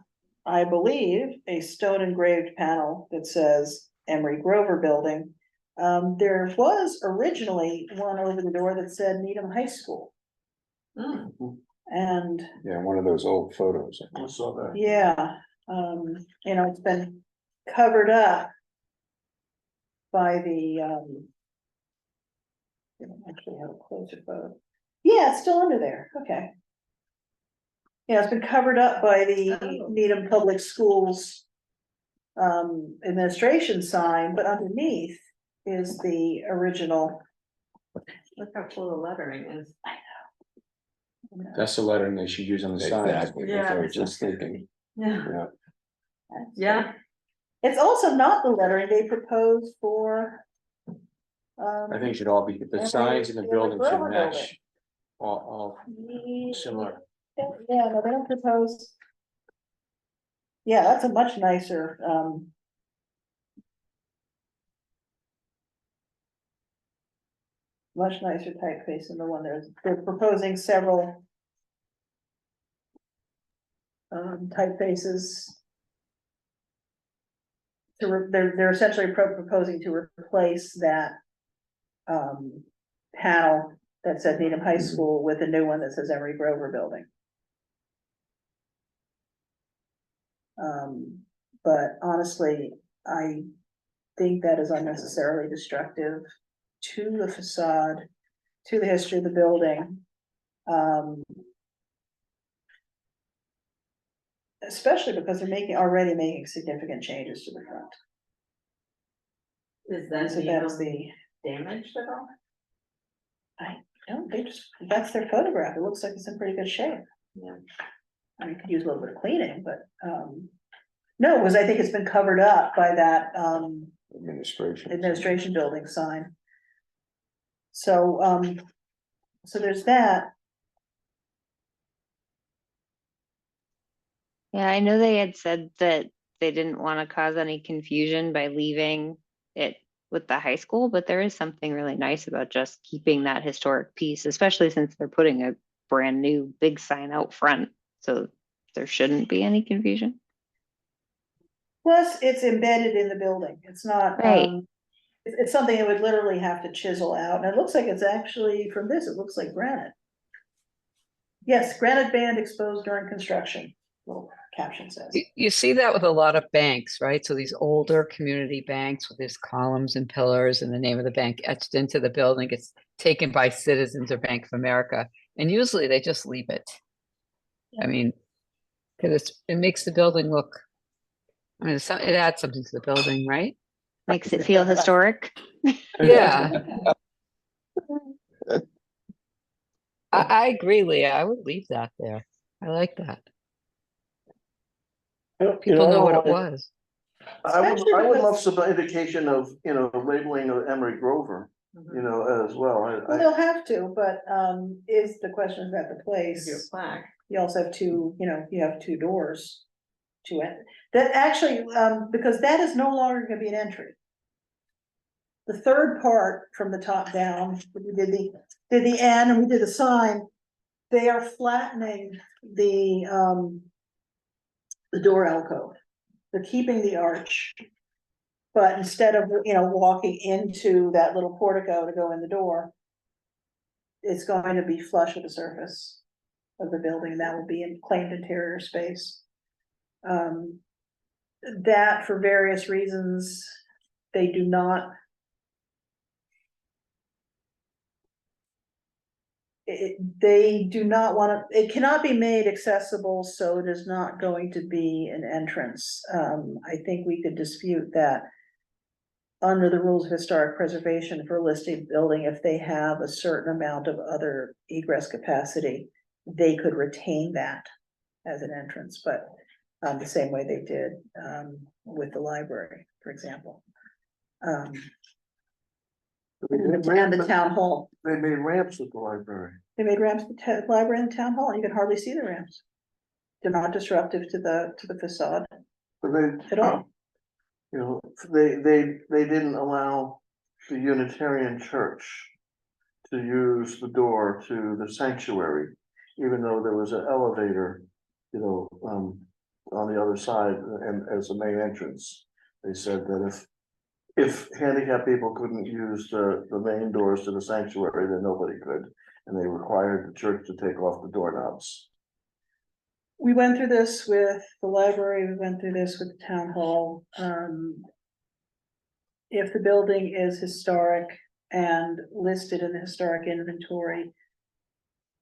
I believe, a stone engraved panel that says Emery Grover Building. There was originally one over the door that said Needham High School, Mm. and Yeah, one of those old photos. I saw that. yeah, it's been covered up by the, I don't actually have a closer photo. Yeah, it's still under there, okay. Yeah, it's been covered up by the Oh. Needham Public Schools administration sign, but underneath is the original. Look how cool the lettering is. That's the lettering they should use on the sign. Exactly, that's what I Yeah. was just thinking, Yeah, yeah. yeah. It's also not the lettering they proposed for I think it should all be, the signs in the building should match. All similar. Yeah, no, they don't propose. Yeah, that's a much nicer, much nicer typeface than the one they're proposing several typefaces. They're essentially proposing to replace that panel that said Needham High School with a new one that says Emery Grover Building. But honestly, I think that is unnecessarily destructive to the facade, to the history of the building. Especially because they're already making significant changes to the front. Is that So that's the damaged at all? No, that's their photograph. It looks like it's in pretty good shape. Yeah. I mean, you could use a little bit of cleaning, but, no, because I think it's been covered up by that, administration building sign. So, so there's that. Yeah, I know they had said that they didn't want to cause any confusion by leaving it with the high school, but there is something really nice about just keeping that historic piece, especially since they're putting a brand new big sign out front. So there shouldn't be any confusion. Plus, it's embedded in the building. It's not, Right. It's something that would literally have to chisel out. And it looks like it's actually, from this, it looks like granite. Yes, granite band exposed during construction, little caption says. You see that with a lot of banks, right? So these older community banks with these columns and pillars and the name of the bank etched into the building, it's taken by Citizens or Bank of America. And usually they just leave it. I mean, because it makes the building look, I mean, it adds something to the building, right? Makes it feel historic. Yeah. I agree, Leah. I would leave that there. I like that. People know what it was. I would love some indication of, labeling of Emery Grover, as well. Well, they'll have to, but, is the question, is that the Your place? plaque. You also have two, you have two doors to it. That actually, because that is no longer gonna be an entry. The third part from the top down, we did the N and we did the sign. They are flattening the door alcove. They're keeping the arch. But instead of, walking into that little portico to go in the door, it's going to be flush with the surface of the building, and that will be in claimed interior space. That for various reasons, they do not. They do not want to, it cannot be made accessible, so it is not going to be an entrance. I think we could dispute that. Under the rules of historic preservation for a listed building, if they have a certain amount of other egress capacity, they could retain that as an entrance, but the same way they did with the library, for example. And the town hall. They made ramps at the library. They made ramps at the library and the town hall, and you can hardly see the ramps. They're not disruptive to the facade But they, at all. they didn't allow the Unitarian Church to use the door to the sanctuary, even though there was an elevator, on the other side and as the main entrance. They said that if handicapped people couldn't use the main doors to the sanctuary, then nobody could, and they required the church to take off the doorknobs. We went through this with the library, we went through this with the town hall. If the building is historic and listed in the historic inventory,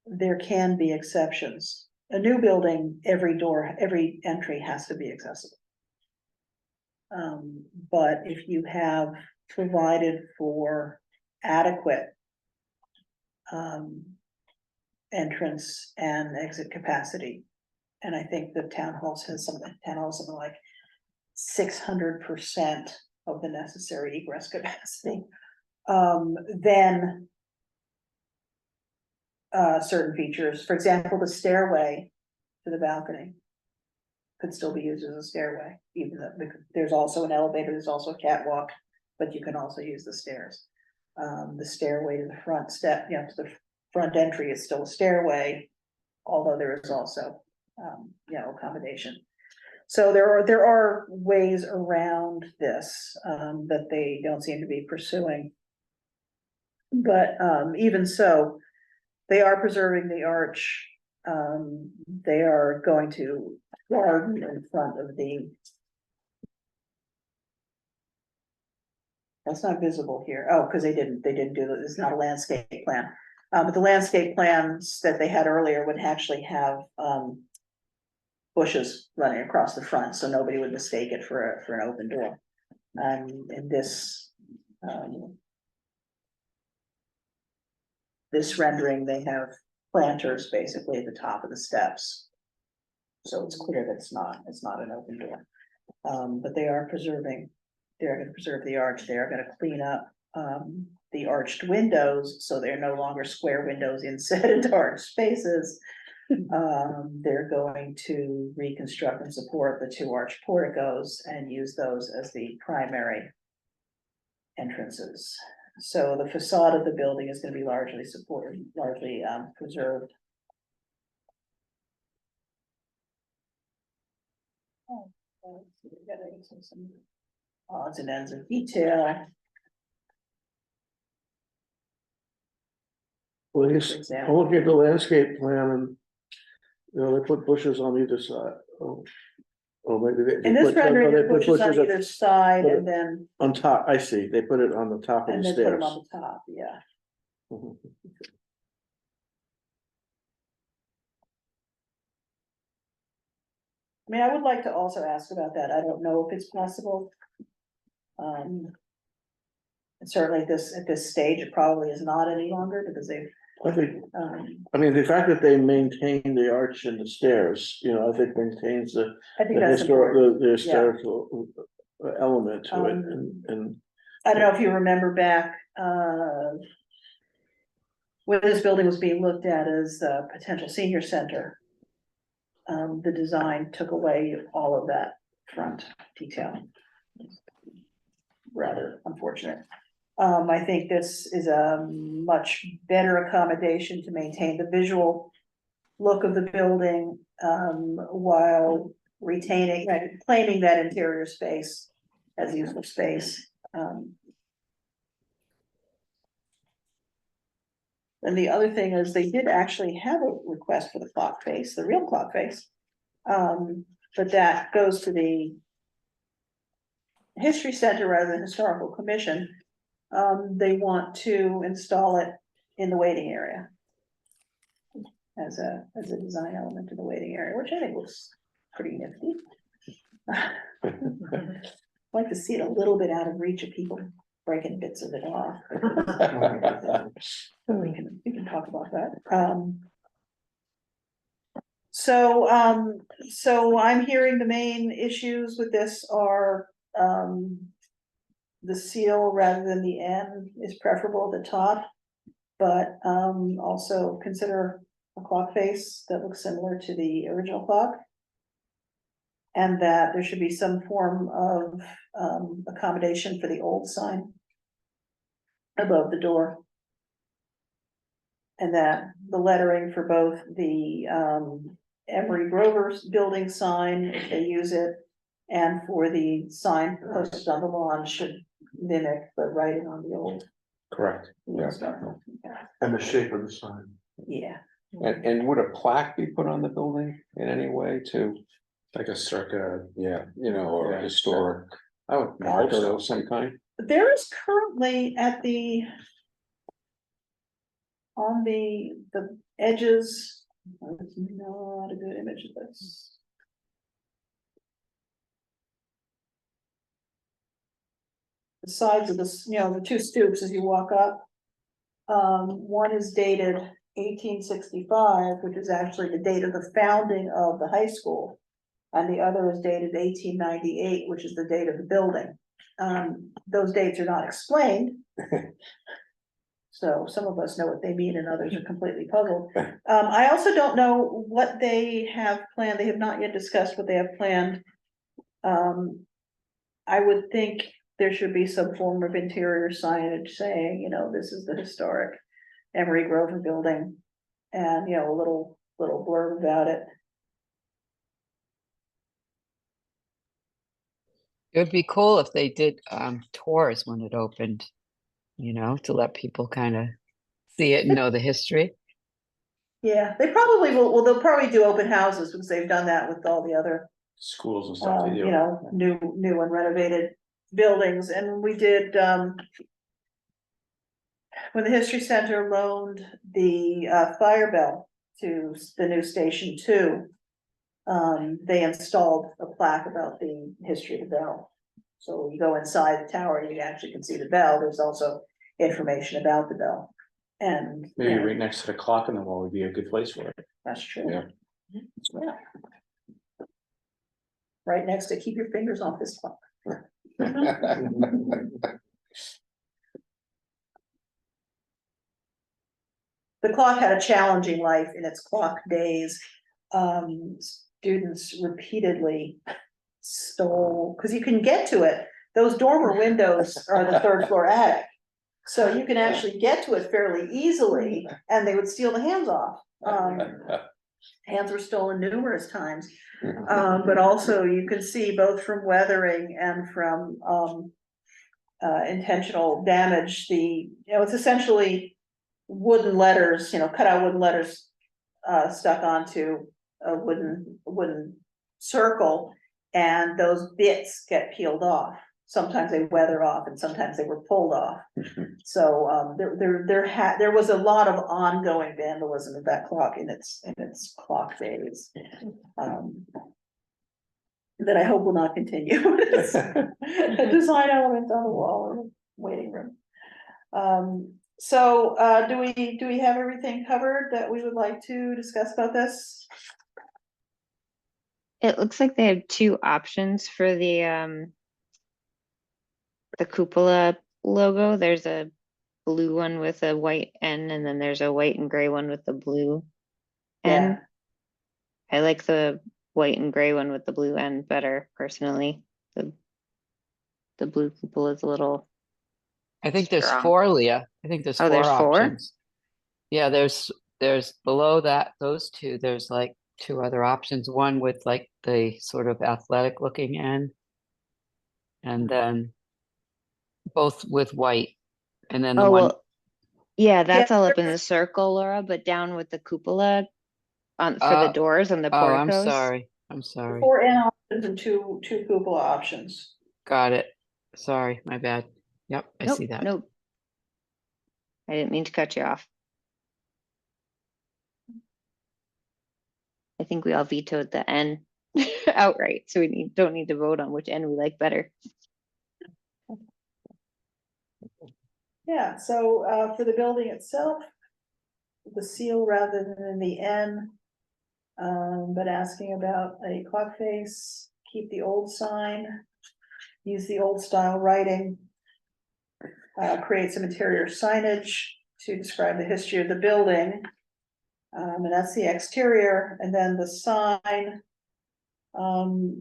there can be exceptions. A new building, every entry has to be accessible. But if you have provided for adequate entrance and exit capacity, and I think the town hall says something like 600% of the necessary egress capacity. then certain features, for example, the stairway to the balcony could still be used as a stairway, even though there's also an elevator, there's also a catwalk, but you can also use the stairs. The stairway to the front step, you know, to the front entry is still a stairway, although there is also, you know, accommodation. So there are ways around this, that they don't seem to be pursuing. But, even so, they are preserving the arch. They are going to garden in front of the. That's not visible here. Oh, because they didn't do it. It's not a landscape plan. But the landscape plans that they had earlier would actually have, bushes running across the front, so nobody would mistake it for an open door. And this, this rendering, they have planters basically at the top of the steps. So it's clear that it's not an open door. But they are preserving, they're gonna preserve the arch, they are gonna clean up, the arched windows, so they're no longer square windows inset into arched spaces. They're going to reconstruct and support the two arched porticos and use those as the primary entrances. So the facade of the building is gonna be largely supported, largely preserved. Some odds and ends of detail. Well, For he's, I'm example. looking at the landscape plan and, you know, they put bushes on either side. Oh, maybe they. In this put- no, rendering, they it put pushes on bushes either side put and it- then, on top, I see, they put it on the top of and the then put them stairs. on the top, yeah. Mhm. I mean, I would like to also ask about that. I don't know if it's possible. And certainly at this stage, it probably is not any longer because they've, I think, I mean, the fact that they maintain the arch and the stairs, you know, I think maintains the I think the that's important. the historical element to it and. I don't know if you remember back, when this building was being looked at as a potential senior center. The design took away all of that front detail. Rather unfortunate. I think this is a much better accommodation to maintain the visual look of the building, while retaining, claiming that interior space as useful space. And the other thing is they did actually have a request for the clock face, the real clock face. But that goes to the History Center rather than Historical Commission. They want to install it in the waiting area. As a design element in the waiting area, which I think looks pretty nifty. I'd like to see it a little bit out of reach of people breaking bits of it off. We can talk about that. So I'm hearing the main issues with this are, the seal rather than the N is preferable at the top. But, also consider a clock face that looks similar to the original clock. And that there should be some form of, accommodation for the old sign above the door. And that the lettering for both the, Emery Grover's building sign, if they use it, and for the sign posted on the lawn should mimic the writing on the old. Correct. Yeah. And the shape of the sign. Yeah, And would a plaque be put on the building in any way to, Like a circa, yeah, you know, or Yeah. historic I would hope marker so. of some kind? there is currently at the. On the edges, that's not a good image of this. The sides of this, you know, the two stoops as you walk up. One is dated 1865, which is actually the date of the founding of the high school. and the other is dated 1898, which is the date of the building. Those dates are not explained. So some of us know what they mean and others are completely puzzled. I also don't know what they have planned. They have not yet discussed what they have planned. I would think there should be some form of interior signage saying, you know, this is the historic Emery Grover building. And, you know, a little blurb about it. It would be cool if they did tours when it opened, you know, to let people kind of see it and know the history. Yeah, they probably will, well, they'll probably do open houses because they've done that with all the other, Schools and stuff they do. you know, new and renovated buildings, and we did, when the History Center loaned the fire bell to the new station two, they installed a plaque about the history of the bell. So you go inside the tower, you actually can see the bell, there's also information about the bell. And Maybe you know, right next to the clock in the wall would be a good place for it. that's true. Yeah. Yeah. Right next to keep your fingers off this clock. The clock had a challenging life in its clock days. Students repeatedly stole, because you can get to it. Those dormer windows are the third floor attic. So you can actually get to it fairly easily, and they would steal the hands off. Hands were stolen numerous times. But also you can see both from weathering and from intentional damage, you know, it's essentially wooden letters, you know, cut out wooden letters stuck onto a wooden circle, and those bits get peeled off. Sometimes they weather off and sometimes they were pulled off. So there was a lot of ongoing vandalism of that clock in its clock days. That I hope will not continue. It's a design element on the wall in the waiting room. So do we have everything covered that we would like to discuss about this? It looks like they have two options for the cupola logo. There's a blue one with a white N, and then there's a white and gray one with the blue N. I like the white and gray one with the blue N better personally. The blue cupola is a little. I think there's Strong. four, Leah. I think there's Oh, four there's four? options. Yeah, there's below that, those two, there's like two other options, one with like the sort of athletic looking end. And then both with white. And then the Oh, one, well, yeah, that's Yeah, all up in the circle, Laura, but down with the cupola on for the Uh, doors and the oh, I'm porticos. sorry. I'm sorry. 4 N options and two cupola options. Got it. Sorry, my bad. Yep, I Nope, see that. nope. I didn't mean to cut you off. I think we all vetoed the N outright, so we don't need to vote on which N we like better. Yeah, so for the building itself, the seal rather than the N. But asking about a clock face, keep the old sign, use the old style writing. Create some interior signage to describe the history of the building. And that's the exterior, and then the sign.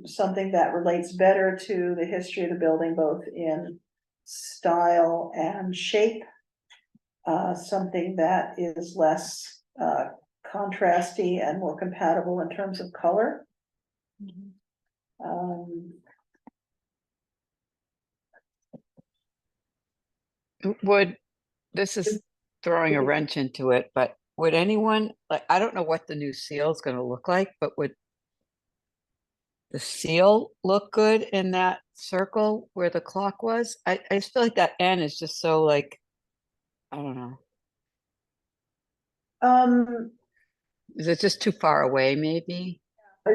Something that relates better to the history of the building, both in style and shape. Something that is less contrasty and more compatible in terms of color. This is throwing a wrench into it, but would anyone, like, I don't know what the new seal is gonna look like, but would the seal look good in that circle where the clock was? I just feel like that N is just so like, I don't know. Is it just too far away, maybe?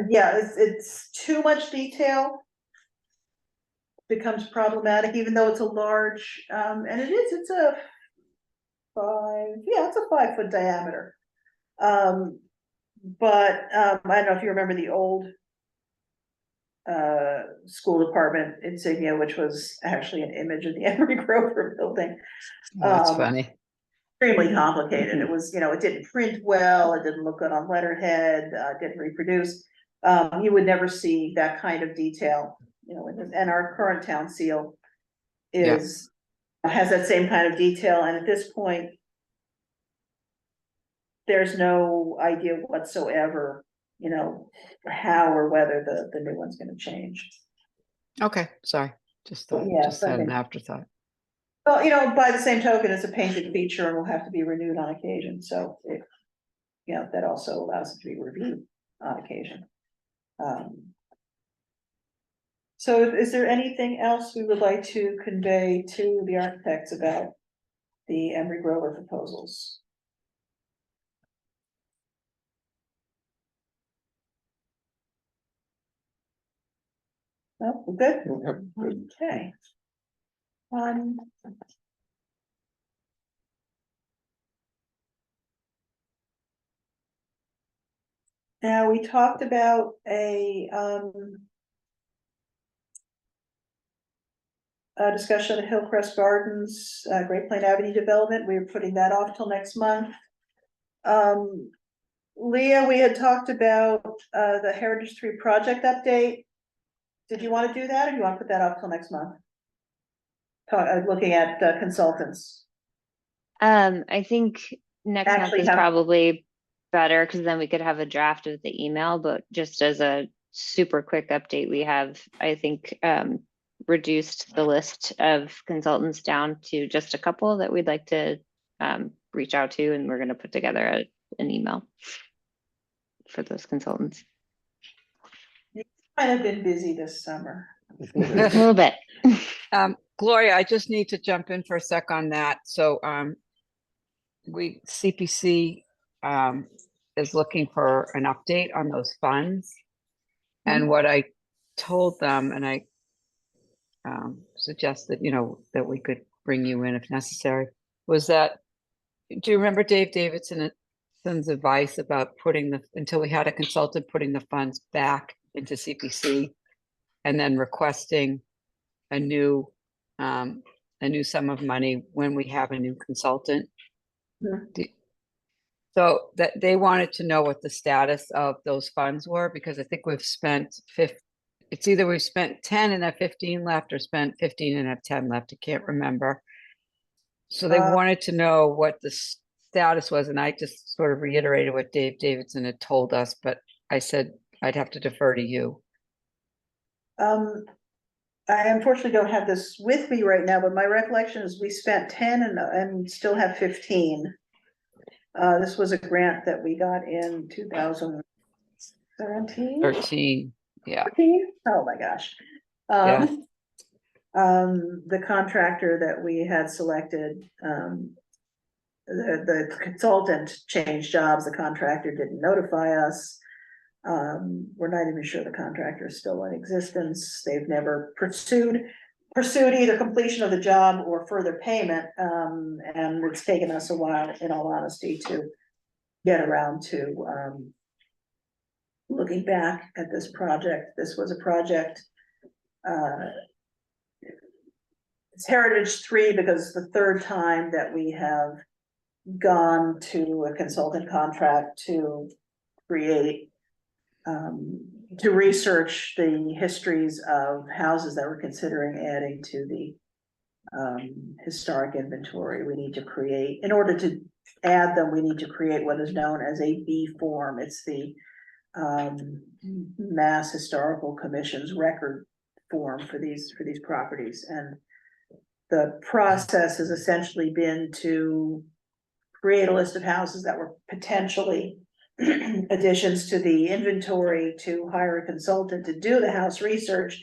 Yeah, it's too much detail. Becomes problematic, even though it's a large, and it's a 5-foot diameter. But I don't know if you remember the old school department insignia, which was actually an image of the Emery Grover building. Oh, that's Um, funny. Extremely complicated. It was, it didn't print well, it didn't look good on letterhead, didn't reproduce. You would never see that kind of detail, and our current town seal has that same kind of detail, and at this point, there's no idea whatsoever, how or whether the new one's gonna change. Okay, sorry, just thought, Yeah, just had an something. afterthought. Well, by the same token, it's a painted feature and will have to be renewed on occasion, so it, that also allows it to be reviewed on occasion. So is there anything else we would like to convey to the architects about the Emery Grover proposals? No, we're good? Yep, good. Okay. Now, we talked about a discussion of Hillcrest Gardens, Great Plain Avenue development. We're putting that off till next month. Leah, we had talked about the Heritage 3 project update. Did you want to do that, or do you want to put that off till next month? Looking at consultants. I think next month Actually is have- probably better, because then we could have a draft of the email, but just as a super quick update, we have, I think, reduced the list of consultants down to just a couple that we'd like to reach out to, and we're gonna put together an email for those consultants. Kind of been busy this summer. A little bit. Gloria, I just need to jump in for a sec on that. So, CPC is looking for an update on those funds. And what I told them, and I suggested, that we could bring you in if necessary, was that, do you remember Dave Davidson's advice about until we had a consultant, putting the funds back into CPC and then requesting a new sum of money when we have a new consultant? So that they wanted to know what the status of those funds were, because I think we've spent it's either we've spent 10 and have 15 left, or spent 15 and have 10 left. I can't remember. So they wanted to know what the status was, and I just sort of reiterated what Dave Davidson had told us, but I said I'd have to defer to you. I unfortunately don't have this with me right now, but my recollection is we spent 10 and still have 15. This was a grant that we got in 2017. 13, yeah. 13? Oh my gosh. Yeah. The contractor that we had selected, the consultant changed jobs, the contractor didn't notify us. We're not even sure the contractor is still in existence. They've never pursued either completion of the job or further payment. And it's taken us a while, in all honesty, to get around to looking back at this project. This was a project, it's Heritage 3 because the third time that we have gone to a consultant contract to create, to research the histories of houses that we're considering adding to the historic inventory. We need to create, in order to add them, we need to create what is known as a B form. It's the Mass Historical Commission's record form for these properties, and the process has essentially been to create a list of houses that were potentially additions to the inventory, to hire a consultant to do the house research,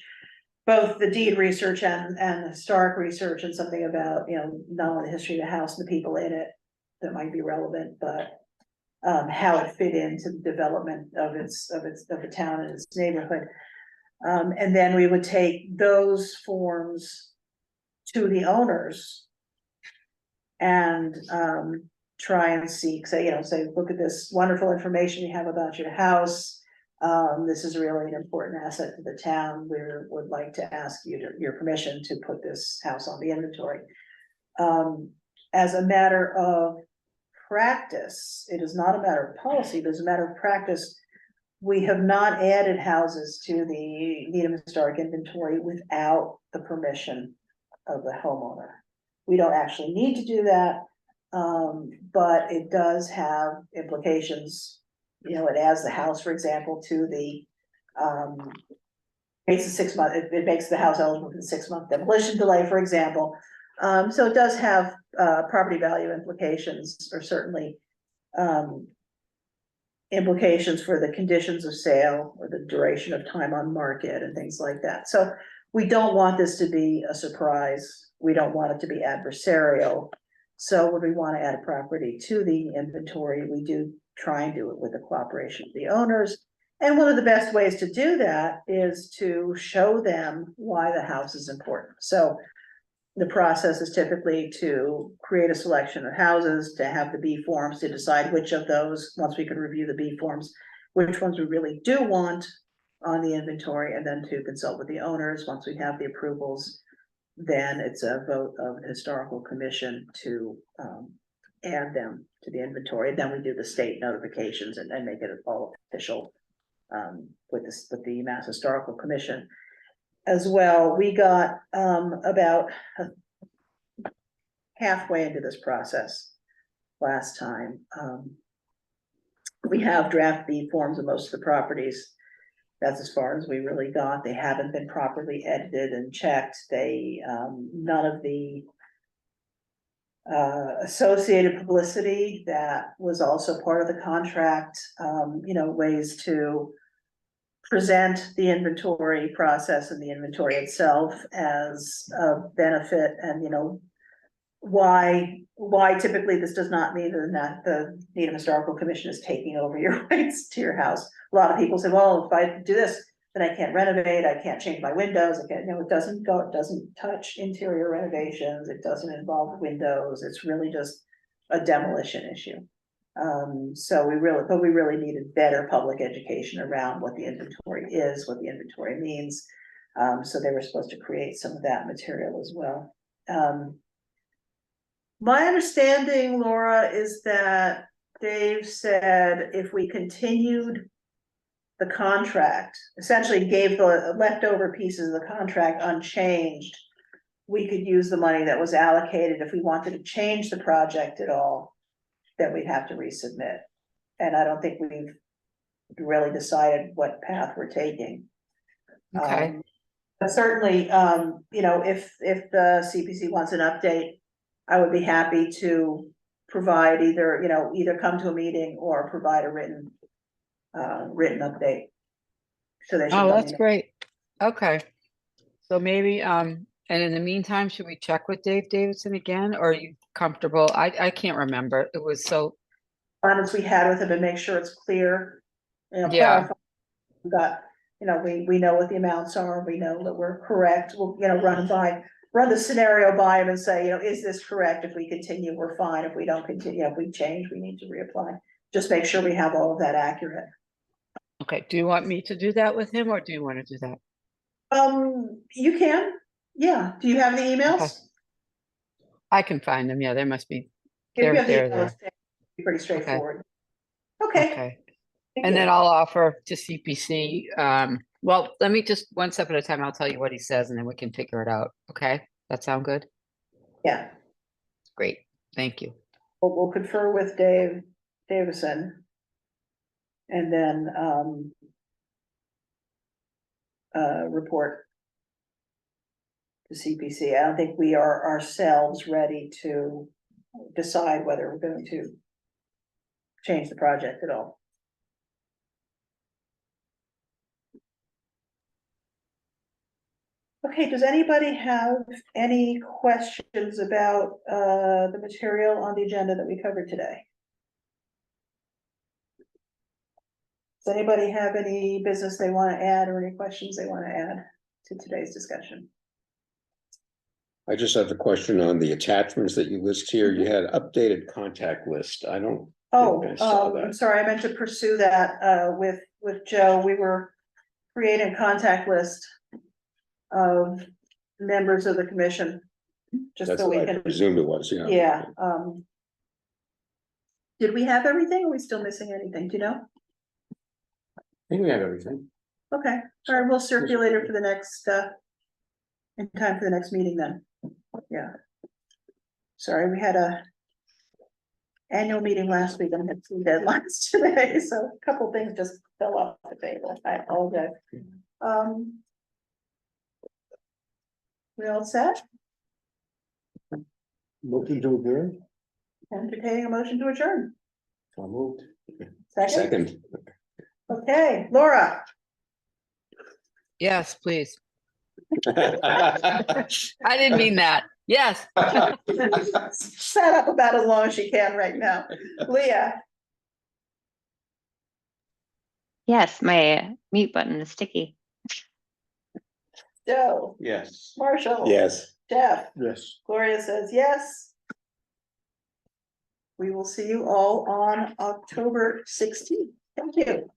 both the deed research and historic research, and something about, not only the history of the house and the people in it that might be relevant, but how it fit into the development of the town and its neighborhood. And then we would take those forms to the owners and try and say, look at this wonderful information you have about your house. This is really an important asset to the town. We would like to ask your permission to put this house on the inventory. As a matter of practice, it is not a matter of policy, but as a matter of practice, we have not added houses to the Needham Historic Inventory without the permission of the homeowner. We don't actually need to do that, but it does have implications. You know, it adds the house, for example, to the, makes a 6 month, it makes the house eligible for the 6-month demolition delay, for example. So it does have, property value implications, or certainly, implications for the conditions of sale or the duration of time on market and things like that. So we don't want this to be a surprise. We don't want it to be adversarial. So when we want to add a property to the inventory, we do try and do it with the cooperation of the owners. And one of the best ways to do that is to show them why the house is important. So the process is typically to create a selection of houses, to have the B forms, to decide which of those, once we can review the B forms, which ones we really do want on the inventory, and then to consult with the owners. Once we have the approvals, then it's a vote of the historical commission to add them to the inventory. Then we do the state notifications and make it all official with the Mass Historical Commission. As well, we got about halfway into this process last time. We have draft B forms of most of the properties. That's as far as we really got. They haven't been properly edited and checked. They, none of the associated publicity that was also part of the contract, you know, ways to present the inventory process and the inventory itself as a benefit, and, you know, why typically this does not mean that the Needham Historical Commission is taking over your rights to your house. A lot of people say, well, if I do this, then I can't renovate, I can't change my windows, I can't, no, it doesn't touch interior renovations, it doesn't involve windows, it's really just a demolition issue. So we really needed better public education around what the inventory is, what the inventory means. So they were supposed to create some of that material as well. My understanding, Laura, is that Dave said if we continued the contract, essentially gave the leftover pieces of the contract unchanged, we could use the money that was allocated. If we wanted to change the project at all, then we'd have to resubmit. And I don't think we've really decided what path we're taking. Okay. But certainly, you know, if the CPC wants an update, I would be happy to provide either, you know, either come to a meeting or provide a written update. So they should. Oh, let me that's know. great. Okay. So maybe, and in the meantime, should we check with Dave Davidson again, or are you comfortable? I can't remember. It was so. As we had with him, and make sure it's clear. You know, Yeah. clarify. We got, you know, we know what the amounts are, we know that we're correct, we'll, you know, run the scenario by him and say, you know, is this correct? If we continue, we're fine. If we don't continue, if we change, we need to reapply. Just make sure we have all of that accurate. Okay. Do you want me to do that with him, or do you want to do that? You can, yeah. Do you have the emails? Okay. I can find them. Yeah, there must be. If you have the They're emails, there. it's pretty straightforward. Okay. Okay. Thank And you. then I'll offer to CPC, well, let me just one step at a time. I'll tell you what he says and then we can figure it out. Okay? That sound good? Yeah, Great. Thank you. we'll confer with Dave Davison. And then, report to CPC. I don't think we are ourselves ready to decide whether we're going to change the project at all. Okay, does anybody have any questions about the material on the agenda that we covered today? Does anybody have any business they want to add or any questions they want to add to today's discussion? I just have a question on the attachments that you list here. You had updated contact list. I don't. Oh, think I saw I'm that. sorry, I meant to pursue that with with Joe, we were creating a contact list of members of the commission. Just That's so we what I can, presumed it was, yeah. yeah, did we have everything? Are we still missing anything? Do you know? I think we have everything. Okay, all right, we'll circulate it for the next, in time for the next meeting then. Yeah. Sorry, we had a annual meeting last week and had 2 deadlines today, so a couple things just fell off the table. I apologize. We all set? Looking to adjourn? Entertaining a motion to adjourn. So moved. Second, Second. okay, Laura, Yes, please. I didn't mean that. Yes. set up about as long as she can right now. Leah, Yes, my mute button is sticky. Joe, Yes. Marshall. Yes. Jeff, Yes. Gloria says yes. We will see you all on October 16th. Thank you.